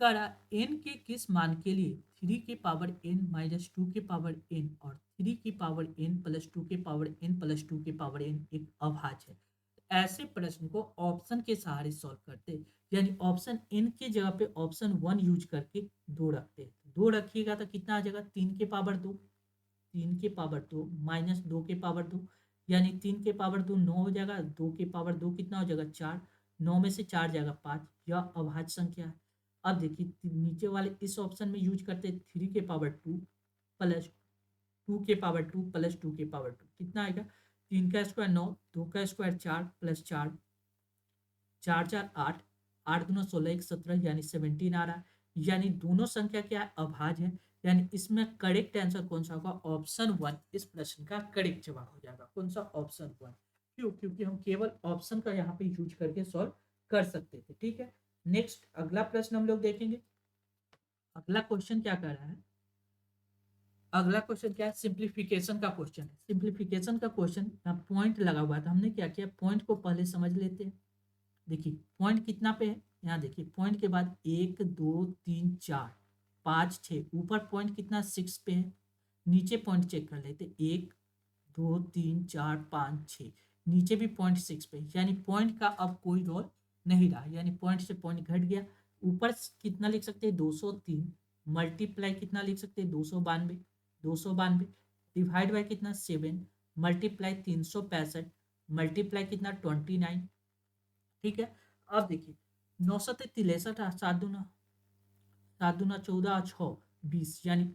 Speaker 1: करा n के किस मान के लिए 3 के पावर n - 2 के पावर n और 3 के पावर n + 2 के पावर n + 2 के पावर n एक अभाज्य है। ऐसे प्रश्न को ऑप्शन के सहारे सॉल्व करते हैं, यानी ऑप्शन n के जगह पे ऑप्शन 1 यूज करके 2 रखते हैं। 2 रखिएगा तो कितना आ जाएगा 3 के पावर 2, 3 के पावर 2 - 2 के पावर 2, यानी 3 के पावर 2 9 हो जाएगा, 2 के पावर 2 कितना हो जाएगा 4, 9 में से 4 जाएगा 5, यह अभाज्य संख्या है। अब देखिए नीचे वाले इस ऑप्शन में यूज करते हैं 3 के पावर 2 प्लस 2 के पावर 2 प्लस 2 के पावर 2 कितना आएगा, 3 का स्क्वायर 9, 2 का स्क्वायर 4 प्लस 4, 4 4 8, 8 दूना 16, 1 17 यानी 17 आ रहा है। यानी दोनों संख्या क्या है, अभाज्य है। यानी इसमें करेक्ट आंसर कौन सा होगा, ऑप्शन 1 इस प्रश्न का करेक्ट जवाब हो जाएगा। कौन सा, ऑप्शन 1। क्यों, क्योंकि हम केवल ऑप्शन का यहाँ पे यूज करके सॉल्व कर सकते थे। ठीक है, नेक्स्ट अगला प्रश्न हम लोग देखेंगे। अगला क्वेश्चन क्या कर रहा है, अगला क्वेश्चन क्या है, सिंप्लीफिकेशन का क्वेश्चन है। सिंप्लीफिकेशन का क्वेश्चन यहाँ पॉइंट लगा हुआ था, हमने क्या किया, पॉइंट को पहले समझ लेते हैं। देखिए पॉइंट कितना पे है, यहाँ देखिए पॉइंट के बाद 1 2 3 4 5 6, ऊपर पॉइंट कितना 6 पे है। नीचे पॉइंट चेक कर लेते, 1 2 3 4 5 6, नीचे भी पॉइंट 6 पे, यानी पॉइंट का अब कोई रोल नहीं रहा, यानी पॉइंट से पॉइंट घट गया। ऊपर कितना लिख सकते हैं, 203, मल्टीप्लाई कितना लिख सकते हैं, 292, 292 डिवाइड बाय कितना 7, मल्टीप्लाई 365, मल्टीप्लाई कितना 29। ठीक है, अब देखिए 963, 7 दूना 14, 20, यानी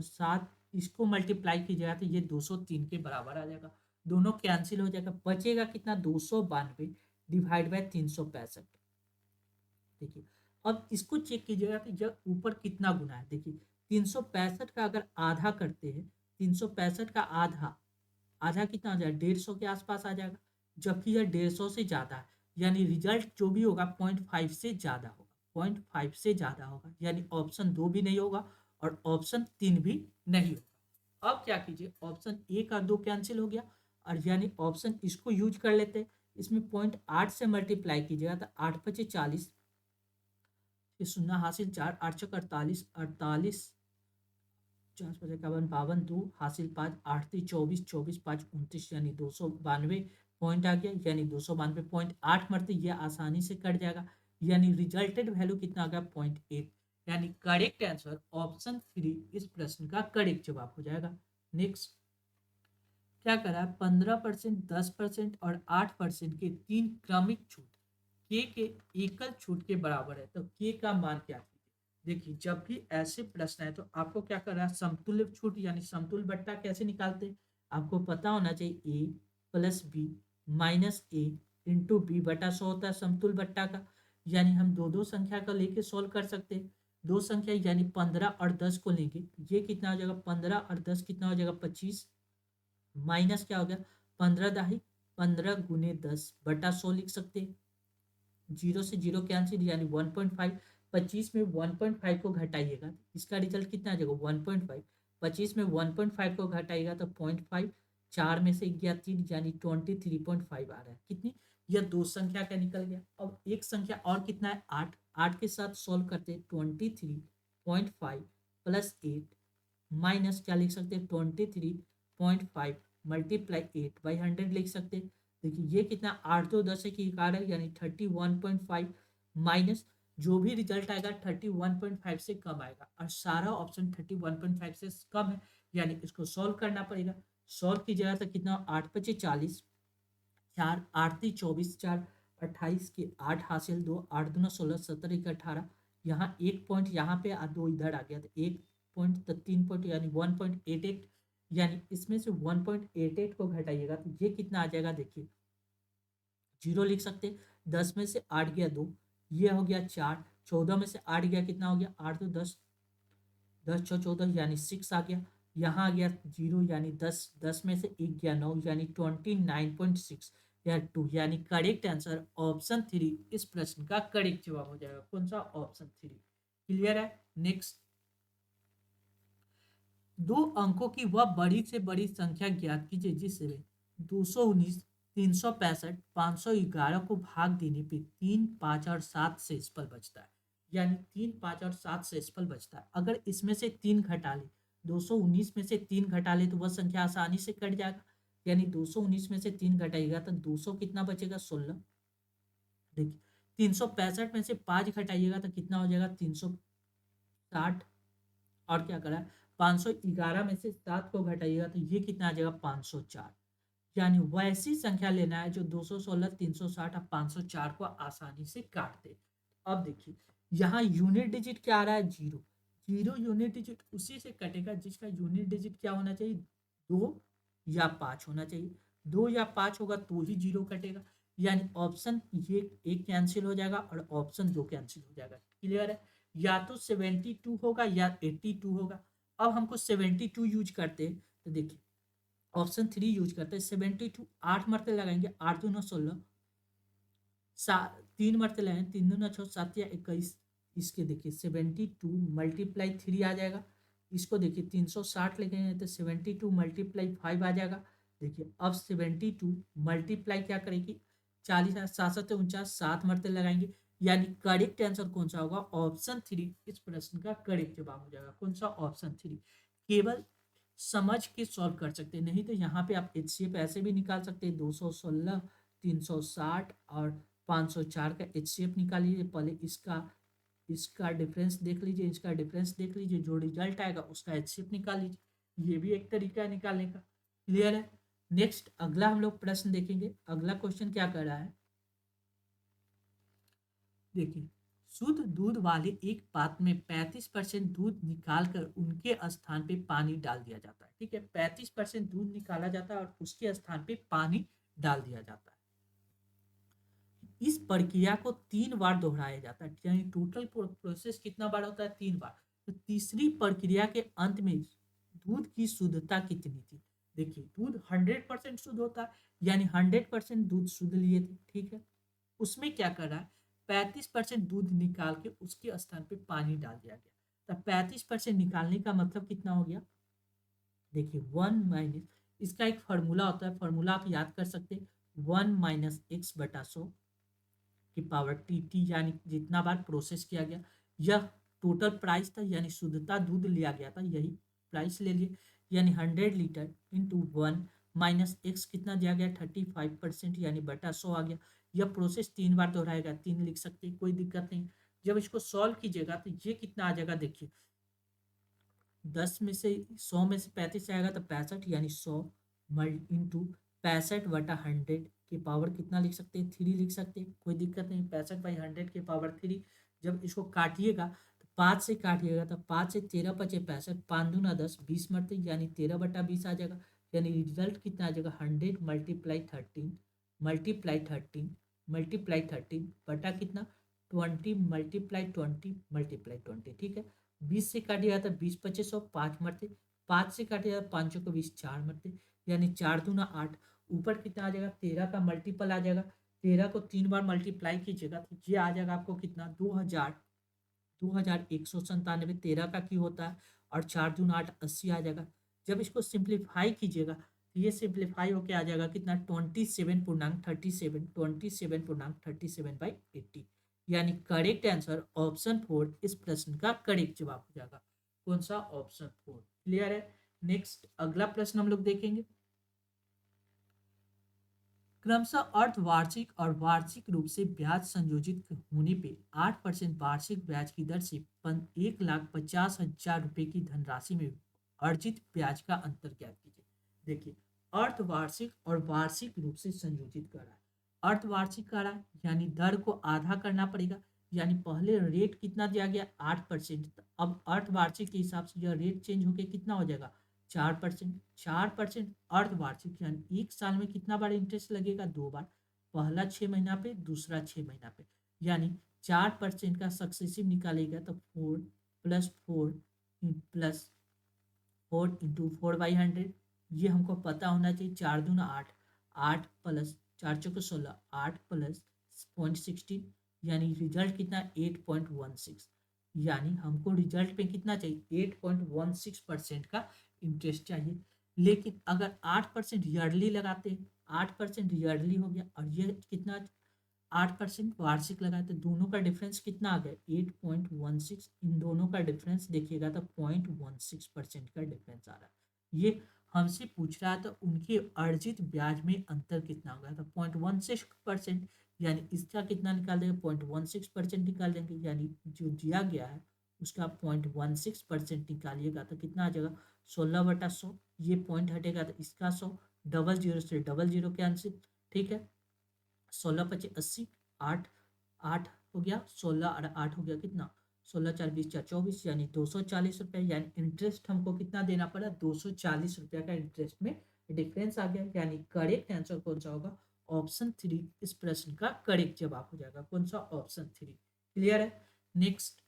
Speaker 1: 7, इसको मल्टीप्लाई कीजिएगा तो ये 203 के बराबर आ जाएगा। दोनों कैंसिल हो जाएगा, बचेगा कितना 292 डिवाइड बाय 365। देखिए अब इसको चेक कीजिएगा कि जब ऊपर कितना गुना है। देखिए 365 का अगर आधा करते हैं, 365 का आधा, आधा कितना आ जाएगा, 150 के आसपास आ जाएगा। जबकि यह 150 से ज़्यादा है, यानी रिजल्ट जो भी होगा 0.5 से ज़्यादा होगा, 0.5 से ज़्यादा होगा, यानी ऑप्शन 2 भी नहीं होगा और ऑप्शन 3 भी नहीं होगा। अब क्या कीजिए, ऑप्शन 1 और 2 कैंसिल हो गया, और यानी ऑप्शन इसको यूज कर लेते हैं। इसमें 0.8 से मल्टीप्लाई कीजिएगा तो 8 × 5 = 40, ये शून्य हासिल 4, 8 × 4 = 48, 48, 4 × 5 = 52, 52 हासिल 5, 8 × 3 = 24, 24 5 × 29, यानी 292 पॉइंट आ गया। यानी 292.8 मरते ये आसानी से कट जाएगा, यानी रिजल्टेड वैल्यू कितना आ गया 0.8, यानी करेक्ट आंसर ऑप्शन 3 इस प्रश्न का करेक्ट जवाब हो जाएगा। नेक्स्ट क्या करा है, 15%, 10% और 8% के तीन क्रमिक छूट के एकल छूट के बराबर है, तो के का मान क्या है। देखिए जब भी ऐसे प्रश्न है तो आपको क्या करना है, समतुल्य छूट यानी समतुल्य बट्टा कैसे निकालते हैं, आपको पता होना चाहिए ए प्लस बी माइनस ए इंटू बी बटा 100 होता है समतुल्य बट्टा का। यानी हम दो दो संख्या का लेके सोल्व कर सकते हैं। दो संख्या यानी 15 और 10 को लेंगे, ये कितना हो जाएगा, 15 और 10 कितना हो जाएगा 25, माइनस क्या हो गया 15 × 15 × 10 बटा 100 लिख सकते हैं। जीरो से जीरो कैंसिल, यानी 1.5, 25 में 1.5 को घटाइएगा, इसका रिजल्ट कितना आ जाएगा 1.5, 25 में 1.5 को घटाइएगा तो 0.5, 4 में से गया 3, यानी 23.5 आ रहा है। कितनी, यह दो संख्या का निकल गया। अब एक संख्या और कितना है 8, 8 के साथ सोल्व करते हैं, 23.5 प्लस 8 माइनस क्या लिख सकते हैं 23.5 मल्टीप्लाई 8/100 लिख सकते हैं। देखिए ये कितना 8 2 10 की 11 है, यानी 31.5 माइनस जो भी रिजल्ट आएगा 31.5 से कम आएगा, और सारा ऑप्शन 31.5 से कम है, यानी इसको सॉल्व करना पड़ेगा। सॉल्व कीजिएगा तो कितना 8 × 5 = 40, 4 8 3 24, 4 28 के 8 हासिल 2, 8 दूना 16, 17 1 18, यहाँ एक पॉइंट यहाँ पे दो इधर आ गया, तो एक पॉइंट तो 3 पॉइंट यानी 1.88, यानी इसमें से 1.88 को घटाइएगा तो ये कितना आ जाएगा, देखिए जीरो लिख सकते हैं। 10 में से 8 गया 2, ये हो गया 4, 14 में से 8 गया कितना हो गया 8 2 10, 10 6 14 यानी 6 आ गया। यहाँ आ गया जीरो, यानी 10, 10 में से 1 गया 9, यानी 29.6 या 2, यानी करेक्ट आंसर ऑप्शन 3 इस प्रश्न का करेक्ट जवाब हो जाएगा। कौन सा, ऑप्शन 3। क्लियर है। नेक्स्ट, दो अंकों की वह बड़ी से बड़ी संख्या ज्ञात कीजिए जिससे 219, 365, 511 को भाग देने पे 3 5 और 7 से शेषफल बचता है। यानी 3 5 और 7 से शेषफल बचता है, अगर इसमें से 3 घटा ले, 219 में से 3 घटा ले तो वह संख्या आसानी से कट जाएगा। यानी 219 में से 3 घटाइएगा तो 200 कितना बचेगा 16। देखिए 365 में से 5 घटाइएगा तो कितना हो जाएगा 360, और क्या करा है 511 में से 7 को घटाइएगा तो ये कितना आ जाएगा 504। यानी वैसी संख्या लेना है जो 216, 360 और 504 को आसानी से काट दे। अब देखिए यहाँ यूनिट डिजिट क्या आ रहा है, 0। 0 यूनिट डिजिट उसी से कटेगा जिसका यूनिट डिजिट क्या होना चाहिए, 2 या 5 होना चाहिए। 2 या 5 होगा तो ही 0 कटेगा। यानी ऑप्शन ये एक कैंसिल हो जाएगा और ऑप्शन 2 कैंसिल हो जाएगा। क्लियर है? या तो 72 होगा या 82 होगा। अब हमको 72 यूज करते हैं तो देखिए ऑप्शन 3 यूज करते हैं। 72 8 मरते लगाएंगे, 8 दूना 16, 3 मरते लगाएंगे, 3 दूना 6, 7 या 21। इसके देखिए 72 मल्टीप्लाई 3 आ जाएगा। इसको देखिए 360 लिखेंगे तो 72 मल्टीप्लाई 5 आ जाएगा। देखिए अब 72 मल्टीप्लाई क्या करेगी, 40 7 7 49, 7 मरते लगाएंगे। यानी करेक्ट आंसर कौन सा होगा, ऑप्शन 3 इस प्रश्न का करेक्ट जवाब हो जाएगा। कौन सा, ऑप्शन 3। केवल समझ के सॉल्व कर सकते हैं, नहीं तो यहाँ पे आप एचसीएफ ऐसे भी निकाल सकते हैं। 216, 360 और 504 का एचसीएफ निकालिए। पहले इसका इसका डिफरेंस देख लीजिए, इसका डिफरेंस देख लीजिए, जो रिजल्ट आएगा उसका एचसीएफ निकाल लीजिए। ये भी एक तरीका है निकालने का। क्लियर है? नेक्स्ट अगला हम लोग प्रश्न देखेंगे। अगला क्वेश्चन क्या कर रहा है, देखिए शुद्ध दूध वाले एक पात्र में 35% दूध निकालकर उनके स्थान पे पानी डाल दिया जाता है। ठीक है, 35% दूध निकाला जाता है और उसके स्थान पे पानी डाल दिया जाता है। इस प्रक्रिया को 3 बार दोहराया जाता है। यानी टोटल प्रोसेस कितना बार होता है, 3 बार। तो तीसरी प्रक्रिया के अंत में दूध की शुद्धता कितनी थी। देखिए दूध 100% शुद्ध होता है, यानी 100% दूध शुद्ध लिए थे। ठीक है, उसमें क्या कर रहा है, 35% दूध निकाल के उसके स्थान पे पानी डाल दिया गया। तो 35% निकालने का मतलब कितना हो गया, देखिए 1 - इसका एक फार्मूला होता है, फार्मूला आप याद कर सकते हैं। 1 - x/100 की पावर टी, यानी जितना बार प्रोसेस किया गया। यह टोटल प्राइस था, यानी शुद्धता दूध लिया गया था, यही प्राइस ले लिए। यानी 100 लीटर इंटू 1 - x कितना दिया गया, 35%, यानी बटा 100 आ गया। यह प्रोसेस 3 बार दोहराएगा, 3 लिख सकते हैं, कोई दिक्कत नहीं। जब इसको सॉल्व कीजिएगा तो ये कितना आ जाएगा, देखिए 10 में से 100 में से 35 आएगा तो 65, यानी 100 इंटू 65/100 की पावर कितना लिख सकते हैं, 3 लिख सकते हैं, कोई दिक्कत नहीं। 65/100 की पावर 3। जब इसको काटिएगा तो 5 से काटिएगा तो 5 से 13 पचे 65, 5 दूना 10, 20 मरते, यानी 13/20 आ जाएगा। यानी रिजल्ट कितना आ जाएगा, 100 मल्टीप्लाई 13 मल्टीप्लाई 13 मल्टीप्लाई 13 बटा कितना, 20 मल्टीप्लाई 20 मल्टीप्लाई 20। ठीक है, 20 से काट दिया था 20 पच्चीस 100, 5 मरते। 5 से काट दिया 5 को 20, 4 मरते, यानी 4 दूना 8। ऊपर कितना आ जाएगा, 13 का मल्टीपल आ जाएगा। 13 को 3 बार मल्टीप्लाई कीजिएगा तो ये आ जाएगा आपको कितना, 2197। 13 का क्यों होता है, और 4 दूना 8, 80 आ जाएगा। जब इसको सिंप्लीफाई कीजिएगा तो ये सिंप्लीफाई होके आ जाएगा कितना, 27.37 यानी करेक्ट आंसर ऑप्शन 4 इस प्रश्न का करेक्ट जवाब हो जाएगा। कौन सा, ऑप्शन 4। क्लियर है? नेक्स्ट अगला प्रश्न हम लोग देखेंगे। क्रमशः अर्धवार्षिक और वार्षिक रूप से ब्याज संयोजित होने पे 8% वार्षिक ब्याज की दर से 1,50,000 रुपए की धनराशि में अर्जित ब्याज का अंतर ज्ञात कीजिए। देखिए अर्धवार्षिक और वार्षिक रूप से संयोजित कर रहा है। अर्धवार्षिक कर रहा है यानी दर को आधा करना पड़ेगा। यानी पहले रेट कितना दिया गया, 8%। अब अर्धवार्षिक के हिसाब से यह रेट चेंज होकर कितना हो जाएगा, 4%। 4% अर्धवार्षिक यानी एक साल में कितना बार इंटरेस्ट लगेगा, 2 बार। पहला 6 महीना पे, दूसरा 6 महीना पे। यानी 4% का सक्सेसिव निकालेगा तो 4 + 4 + 4 इंटू 4/100। ये हमको पता होना चाहिए। 4 दूना 8, 8 प्लस 4 चौके 16, 8 प्लस 0.16, यानी रिजल्ट कितना, 8.16। यानी हमको रिजल्ट पे कितना चाहिए, 8.16% का इंटरेस्ट चाहिए। लेकिन अगर 8% ईयरली लगाते हैं, 8% ईयरली हो गया, और ये कितना 8% वार्षिक लगाए तो दोनों का डिफरेंस कितना आ गया, 8.16। इन दोनों का डिफरेंस देखिएगा तो 0.16% का डिफरेंस आ रहा है। ये हमसे पूछ रहा था उनके अर्जित ब्याज में अंतर कितना होगा, तो 0.16%। यानी इसका कितना निकाल देंगे, 0.16% निकाल देंगे। यानी जो दिया गया है उसका 0.16% निकालिएगा तो कितना आ जाएगा, 16/100। ये पॉइंट हटेगा तो इसका 100, डबल जीरो से डबल जीरो कैंसिल। ठीक है, 16 × 25 = 80, 8 8 हो गया 16 और 8 हो गया कितना 16 4 20 4 24 यानी 240 रुपये, यानी इंटरेस्ट हमको कितना देना पड़ा 240 रुपये का इंटरेस्ट में डिफरेंस आ गया। यानी करेक्ट आंसर कौन सा होगा ऑप्शन 3 इस प्रश्न का करेक्ट जवाब हो जाएगा। कौन सा ऑप्शन 3 क्लियर है। नेक्स्ट,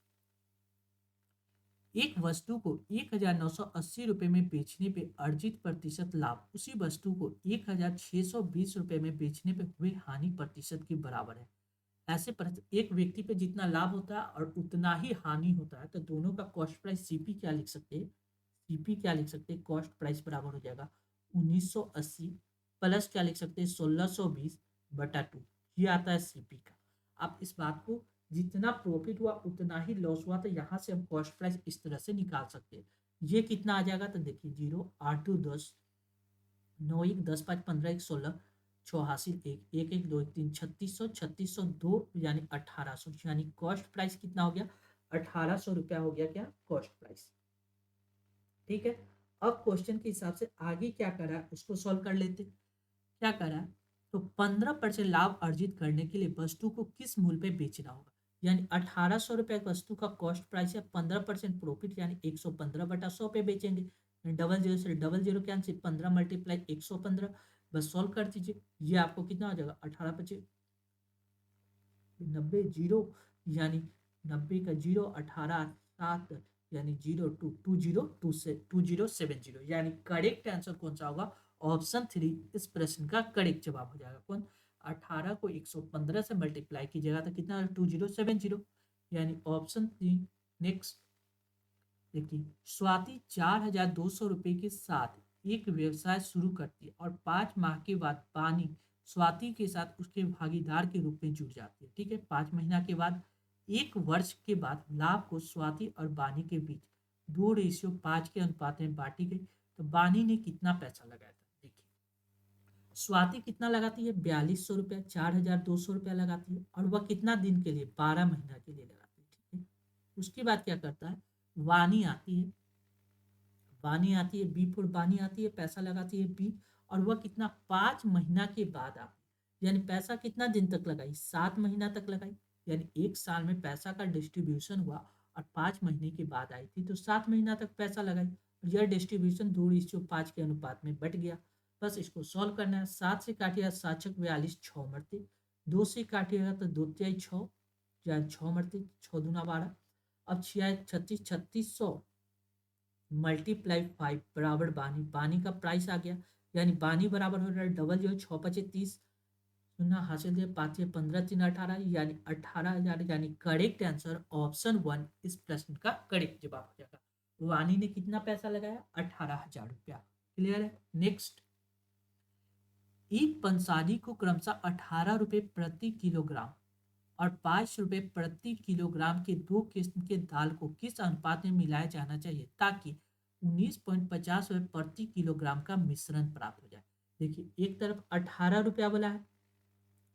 Speaker 1: एक वस्तु को 1980 रुपये में बेचने पे अर्जित प्रतिशत लाभ उसी वस्तु को 1620 रुपये में बेचने पे हुए हानि प्रतिशत के बराबर है। ऐसे एक व्यक्ति पे जितना लाभ होता है और उतना ही हानि होता है, तो दोनों का कॉस्ट प्राइस सीपी क्या लिख सकते हैं, सीपी क्या लिख सकते हैं, कॉस्ट प्राइस बराबर हो जाएगा 1980 प्लस क्या लिख सकते हैं 1620/2, ये आता है सीपी का। आप इस बात को जितना प्रॉफिट हुआ उतना ही लॉस हुआ, तो यहाँ से हम कॉस्ट प्राइस इस तरह से निकाल सकते हैं। ये कितना आ जाएगा, तो देखिए 0 8 2 10 9 1 10 5 15 1 16 6 हासिल 1 1 1 2 1 3 3600 यानी 1800, यानी कॉस्ट प्राइस कितना हो गया 1800 रुपया हो गया क्या कॉस्ट प्राइस। ठीक है, अब क्वेश्चन के हिसाब से आगे क्या करा है उसको सॉल्व कर लेते। क्या करा है, तो 15% लाभ अर्जित करने के लिए वस्तु को किस मूल्य पे बेचना होगा। यानी 1800 रुपये वस्तु का कॉस्ट प्राइस है, 15% प्रॉफिट यानी 115/100 पे बेचेंगे। डबल जीरो से डबल जीरो कैंसिल, 15 मल्टीप्लाई 115, बस सॉल्व कर दीजिए। ये आपको कितना हो जाएगा 18 90 जीरो, यानी 90 का जीरो 18 7 यानी 022070, यानी करेक्ट आंसर कौन सा होगा ऑप्शन 3 इस प्रश्न का करेक्ट जवाब हो जाएगा। कौन 18 को 115 से मल्टीप्लाई कीजिएगा तो कितना 2070, यानी ऑप्शन 3। नेक्स्ट देखिए, स्वाति 4200 रुपये के साथ एक व्यवसाय शुरू करती है और 5 माह के बाद पानी स्वाति के साथ उसके भागीदार के रूप में जुड़ जाती है। ठीक है, 5 महीना के बाद 1 वर्ष के बाद लाभ को स्वाति और बानी के बीच 2:5 के अनुपात में बांटी गई, तो बानी ने कितना पैसा लगाया था। देखिए, स्वाति कितना लगाती है 4200 रुपया, 4200 रुपया लगाती है, और वह कितना दिन के लिए 12 महीना के लिए लगाती है। ठीक है, उसके बाद क्या करता है, वानी आती है, बानी आती है, बी फॉर बानी आती है, पैसा लगाती है बी, और वह कितना 5 महीना के बाद आती है। यानी पैसा कितना दिन तक लगाई 7 महीना तक लगाई, यानी 1 साल में पैसा का डिस्ट्रीब्यूशन हुआ और 5 महीने के बाद आई थी, तो 7 महीना तक पैसा लगाई और यह डिस्ट्रीब्यूशन 2:5 के अनुपात में बट गया। बस इसको सॉल्व करना है। 7 से काटिएगा 7×6 42 6 मरते, 2 से काटिएगा तो 2×6 या 6 मरते, 6×2 12। अब 36 3600 मल्टीप्लाई 5 बराबर बानी, बानी का प्राइस आ गया, यानी बानी बराबर हो रहा है डबल जो 6×5 = 30, सुनना हासिल दिए 5 से 15 3 18, यानी 18,000, यानी करेक्ट आंसर ऑप्शन 1 इस प्रश्न का करेक्ट जवाब हो जाएगा। वानी ने कितना पैसा लगाया 18,000 रुपया। क्लियर है। नेक्स्ट, एक पंसारी को क्रमशः 18 रुपये प्रति किलोग्राम और 5 रुपये प्रति किलोग्राम के 2 किस्म के दाल को किस अनुपात में मिलाया जाना चाहिए ताकि 19.50 रुपये प्रति किलोग्राम का मिश्रण प्राप्त हो जाए। देखिए, एक तरफ 18 रुपया वाला है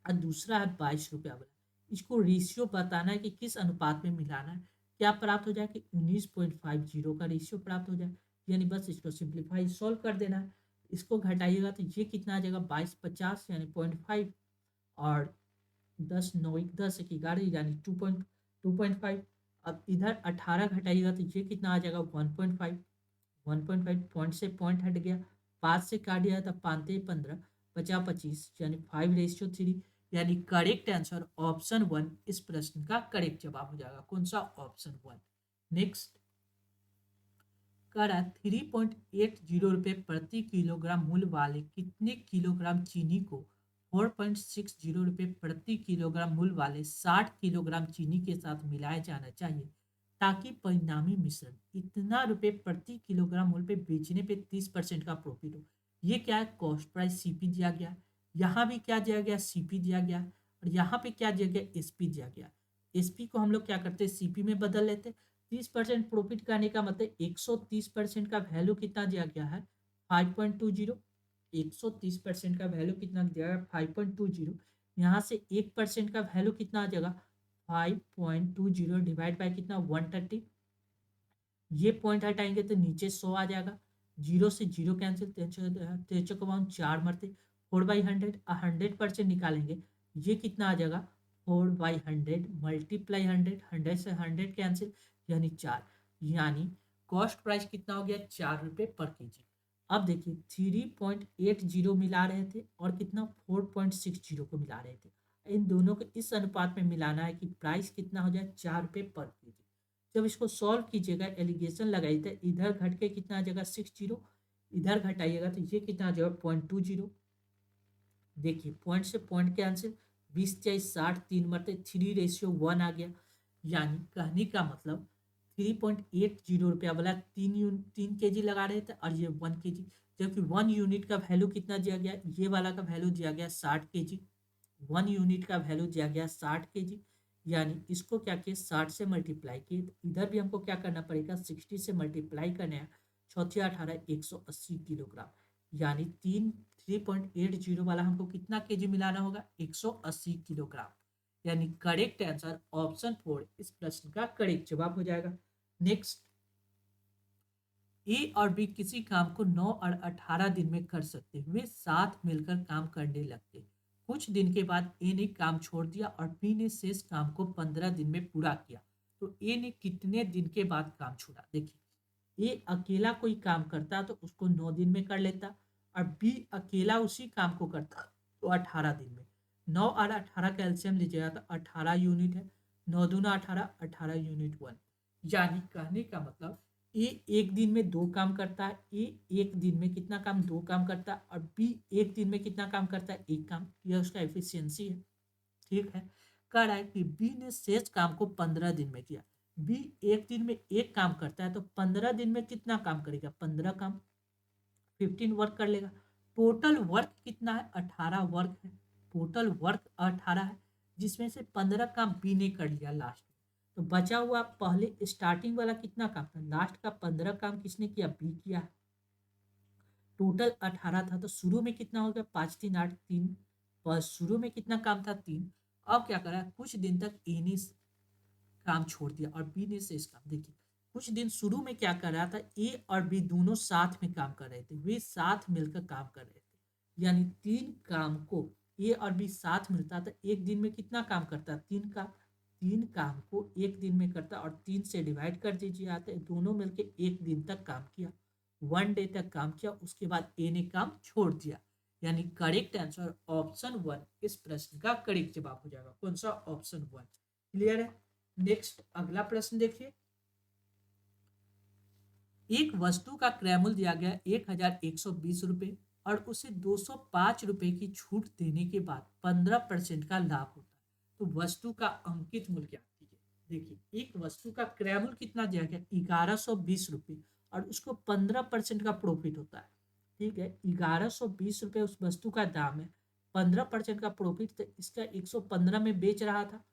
Speaker 1: और दूसरा है 22 रुपया वाला। इसको रेशियो बताना है कि किस अनुपात में मिलाना है। क्या प्राप्त हो जाए कि 19.50 का रेशियो प्राप्त हो जाए, यानी बस इसको सिंप्लीफाई सॉल्व कर देना है। इसको घटाइएगा तो ये कितना आ जाएगा 22 50 यानी 0.5, और 10 9 1 10 1 11 यानी 2.5। अब इधर 18 घटाइएगा तो ये कितना आ जाएगा 1.5, 1.5 पॉइंट से पॉइंट हट गया, 5 से काट दिया था 5 15 50 25 यानी 5:3, यानी करेक्ट आंसर ऑप्शन 1 इस प्रश्न का करेक्ट जवाब हो जाएगा। कौन सा ऑप्शन 1। नेक्स्ट, करा 3.80 रुपये प्रति किलोग्राम मूल्य वाले कितने किलोग्राम चीनी को 4.60 रुपये प्रति किलोग्राम मूल्य वाले 60 किलोग्राम चीनी के साथ मिलाया जाना चाहिए ताकि परिणामी मिश्रण इतना रुपये प्रति किलोग्राम मूल्य पे बेचने पे 30% का प्रॉफिट हो। ये क्या है, कॉस्ट प्राइस सीपी दिया गया, यहाँ भी क्या दिया गया सीपी दिया गया, और यहाँ पे क्या दिया गया एसपी दिया गया। एसपी को हम लोग क्या करते हैं सीपी में बदल लेते। 30% प्रॉफिट करने का मतलब 130% का वैल्यू कितना दिया गया है 5.20। 130% का वैल्यू कितना दिया गया 5.20, यहाँ से 1% का वैल्यू कितना आ जाएगा 5.20 डिवाइड बाय कितना 130। ये पॉइंट हटाएंगे तो नीचे 100 आ जाएगा, 0 से 0 कैंसिल, 3 4 मरते 4/100, 100% निकालेंगे ये कितना आ जाएगा 4/100 मल्टीप्लाई 100, 100 से 100 कैंसिल, यानी 4। यानी कॉस्ट प्राइस कितना हो गया, 4 रुपये पर केजी। अब देखिए 3.80 मिला रहे थे और कितना 4.60 को मिला रहे थे। इन दोनों को इस अनुपात में मिलाना है कि प्राइस कितना हो जाए, 4 रुपये पर केजी। जब इसको सॉल्व कीजिएगा, एलिगेशन लगाइए, तो इधर घट के कितना आ जाएगा 60, इधर घटाइएगा तो ये कितना आ जाएगा 0.20। देखिए पॉइंट से पॉइंट कैंसिल, 20 × 60, 3 × 3:1 आ गया। यानी कहने का मतलब 3.80 रुपया वाला 3 केजी लगा रहे थे और ये 1 केजी, जबकि 1 यूनिट का वैल्यू कितना दिया गया, ये वाला का वैल्यू दिया गया 60 केजी। 1 यूनिट का वैल्यू दिया गया 60 केजी। यानी इसको क्या किए, 60 से मल्टीप्लाई किए, तो इधर भी हमको क्या करना पड़ेगा, 60 से मल्टीप्लाई करना है। 6×18 180 किलोग्राम। यानी 3.80 वाला हमको कितना केजी मिलाना होगा, 180 किलोग्राम। यानी करेक्ट आंसर ऑप्शन 4 इस प्रश्न का करेक्ट जवाब हो जाएगा। नेक्स्ट, ए और बी किसी काम को 9 और 18 दिन में कर सकते हुए साथ मिलकर काम करने लगते। कुछ दिन के बाद ए ने काम छोड़ दिया और बी ने शेष काम को 15 दिन में पूरा किया। तो ए ने कितने दिन के बाद काम छोड़ा, देखिए ए अकेला कोई काम करता तो उसको 9 दिन में कर लेता, और बी अकेला उसी काम को करता तो 18 दिन में। 9 और 18 का एलसीएम लीजिएगा तो 18 यूनिट है। 9 दूना 18, 18 यूनिट 1। यानी कहने का मतलब ए एक दिन में 2 काम करता है, ए एक दिन में कितना काम, 2 काम करता है, और बी एक दिन में कितना काम करता है, 1 काम। यह उसका एफिशिएंसी है। ठीक है, कह रहा है कि बी ने शेष काम को 15 दिन में किया। बी एक दिन में 1 काम करता है तो 15 दिन में कितना काम करेगा, 15 काम, 15 वर्क कर लेगा। टोटल वर्क कितना है, 18 वर्क है। टोटल वर्क 18 है, जिसमें से 15 काम बी ने कर लिया लास्ट में। तो बचा हुआ पहले स्टार्टिंग वाला कितना काम था, लास्ट का 15 काम किसने किया, बी किया। टोटल 18 था, तो शुरू में कितना हो गया, 5×3 = 8, 3। बस शुरू में कितना काम था, 3। अब क्या करा, कुछ दिन तक ए ने काम छोड़ दिया और बी ने शेष काम। देखिए कुछ दिन शुरू में क्या कर रहा था, ए और बी दोनों साथ में काम कर रहे थे, वे साथ मिलकर काम कर रहे थे। यानी 3 काम को ए और बी साथ मिलता था, एक दिन में कितना काम करता, 3 काम। 3 काम को एक दिन में करता और 3 से डिवाइड कर दीजिए आते, दोनों मिलकर एक दिन तक काम किया, 1 डे तक काम किया। उसके बाद ए ने काम छोड़ दिया। यानी करेक्ट आंसर ऑप्शन 1 इस प्रश्न का करेक्ट जवाब हो जाएगा। कौन सा, ऑप्शन 1। क्लियर है। नेक्स्ट अगला प्रश्न देखिए, एक वस्तु का क्रय मूल्य दिया गया 1120 रुपये और उसे 205 रुपये की छूट देने के बाद 15% का लाभ होता है, तो वस्तु का अंकित मूल्य क्या कीजिए। देखिए एक वस्तु का क्रय मूल्य कितना दिया गया, 1120 रुपये, और उसको 15% का प्रॉफिट होता है। ठीक है, 1120 रुपये उस वस्तु का दाम है, 15% का प्रॉफिट, तो इसका 115 में बेच रहा था।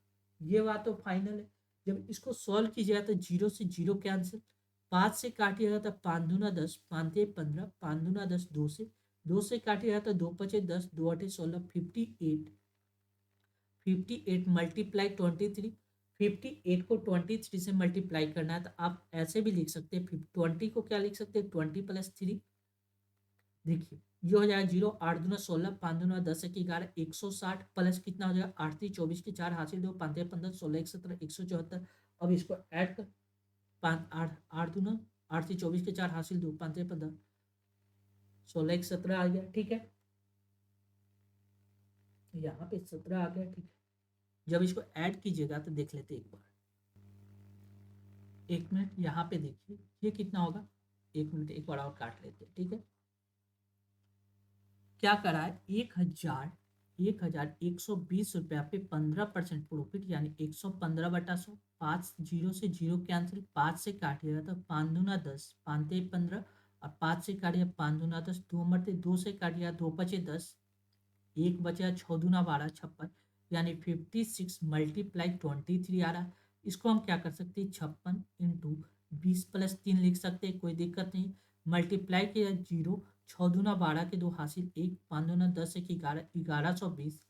Speaker 1: ये बात तो फाइनल है। जब इसको सॉल्व कीजिएगा तो 0 से 0 कैंसिल, 5 से काटिएगा तो 5×2 = 10, 5×3 = 15, 5×2 = 10, 2 से काटिएगा तो 2×5 = 10, 2×8 = 16, 58। 58 मल्टीप्लाई 23, 58 को 23 से मल्टीप्लाई करना है, तो आप ऐसे भी लिख सकते हैं, 20 को क्या लिख सकते हैं, 20 + 3। देखिए ये हो जाएगा 0, 8×2 = 16, 5×2 = 10, 1 = 11, 160 प्लस कितना हो जाएगा, 8×3 = 24 के 4 हासिल 2, 5×3 = 15, 16×1 = 17, 174। अब इसको ऐड कर, 8×3 = 24 के 4 हासिल 2, 5×3 = 15, 16×1 = 17 आ गया। ठीक है, यहाँ पे 17 आ गया। ठीक है, जब इसको ऐड कीजिएगा तो देख लेते एक बार, 1 मिनट, यहाँ पे देखिए ये कितना होगा, 1 मिनट एक बार और काट लेते हैं। ठीक है, क्या करा है, 1120 रुपया पे 15% प्रॉफिट, यानी 115/100, 5 0 से 0 कैंसिल, 5 से काटिएगा तो 5×2 = 10, 5×3 = 15, और 5 से काटिएगा 5×2 = 10, 2 से काटिएगा 2×5 = 10, 1 बचा, 6×2 = 12, 56। यानी 56 मल्टीप्लाई 23 आ रहा है। इसको हम क्या कर सकते हैं, 56 × 20 + 3 लिख सकते हैं, कोई दिक्कत नहीं। मल्टीप्लाई किया 0, 6×2 = 12 के 2 हासिल 1, 5×2 = 10, 1 = 11, 1120।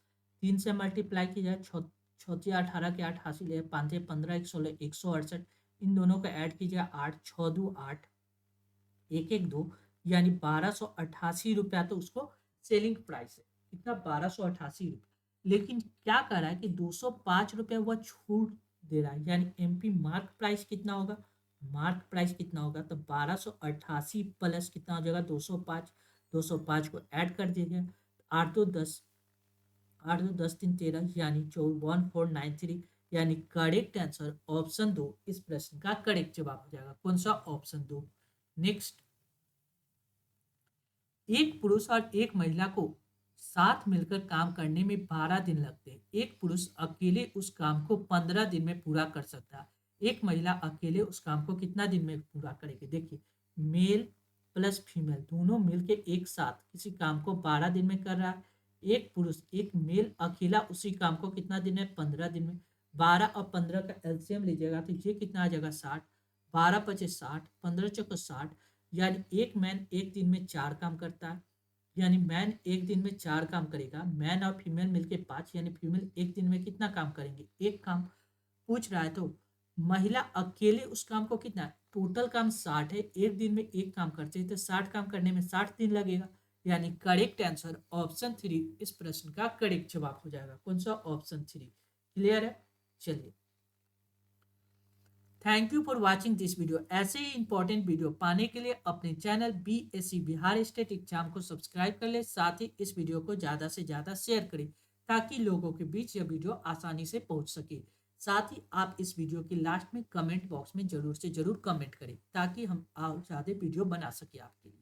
Speaker 1: 3 से मल्टीप्लाई किया जाए, 6×6 = 18 के 8 हासिल है, 5×3 = 15, 1 = 16, 168। इन दोनों का ऐड कीजिए, 8 6×2 = 8, 1 1 2, यानी 1288 रुपया तो उसको सेलिंग प्राइस है। कितना, 1288 रुपया। लेकिन क्या कर रहा है कि 205 रुपये वह छूट दे रहा है, यानी एमपी मार्क प्राइस कितना होगा, मार्क प्राइस कितना होगा, तो 1288 प्लस कितना हो जाएगा 205, 205 को ऐड कर दीजिए, 8 2 10, 8 2 10 3 13, यानी 149493, यानी करेक्ट आंसर ऑप्शन दो इस प्रश्न का करेक्ट जवाब हो जाएगा। कौन सा, ऑप्शन दो। नेक्स्ट, एक पुरुष और एक महिला को साथ मिलकर काम करने में 12 दिन लगते हैं। एक पुरुष अकेले उस काम को 15 दिन में पूरा कर सकता है। एक महिला अकेले उस काम को कितना दिन में पूरा करेगी। देखिए, मेल प्लस फीमेल दोनों मिलकर एक साथ किसी काम को 12 दिन में कर रहा है। एक पुरुष, एक मेल अकेला उसी काम को कितना दिन में, 15 दिन में। 12 और 15 का एलसीएम लीजिएगा तो ये कितना आ जाएगा, 60। 12 × 5 = 60, 15 × 60, यानी एक मैन एक दिन में 4 काम करता है, यानी मैन एक दिन में 4 काम करेगा। मैन और फीमेल मिलके 5, यानी फीमेल एक दिन में कितना काम करेंगे, एक काम पूछ रहा है। तो महिला अकेले उस काम को कितना, टोटल काम 60 है, एक दिन में एक काम करते हैं तो 60 काम करने में 60 दिन लगेगा, यानी करेक्ट आंसर ऑप्शन 3 इस प्रश्न का करेक्ट जवाब हो जाएगा। कौन सा, ऑप्शन 3। क्लियर है। चलिए, thank you for watching this video. ऐसे ही इंपॉर्टेंट वीडियो पाने के लिए अपने channel BSc Bihar state exam को सब्सक्राइब कर ले, साथ ही इस वीडियो को ज़्यादा से ज़्यादा शेयर करें ताकि लोगों के बीच यह वीडियो आसानी से पहुंच सके। साथ ही आप इस वीडियो के लास्ट में कमेंट बॉक्स में जरूर से जरूर कमेंट करें ताकि हम और ज़्यादा वीडियो बना सके आपके लिए।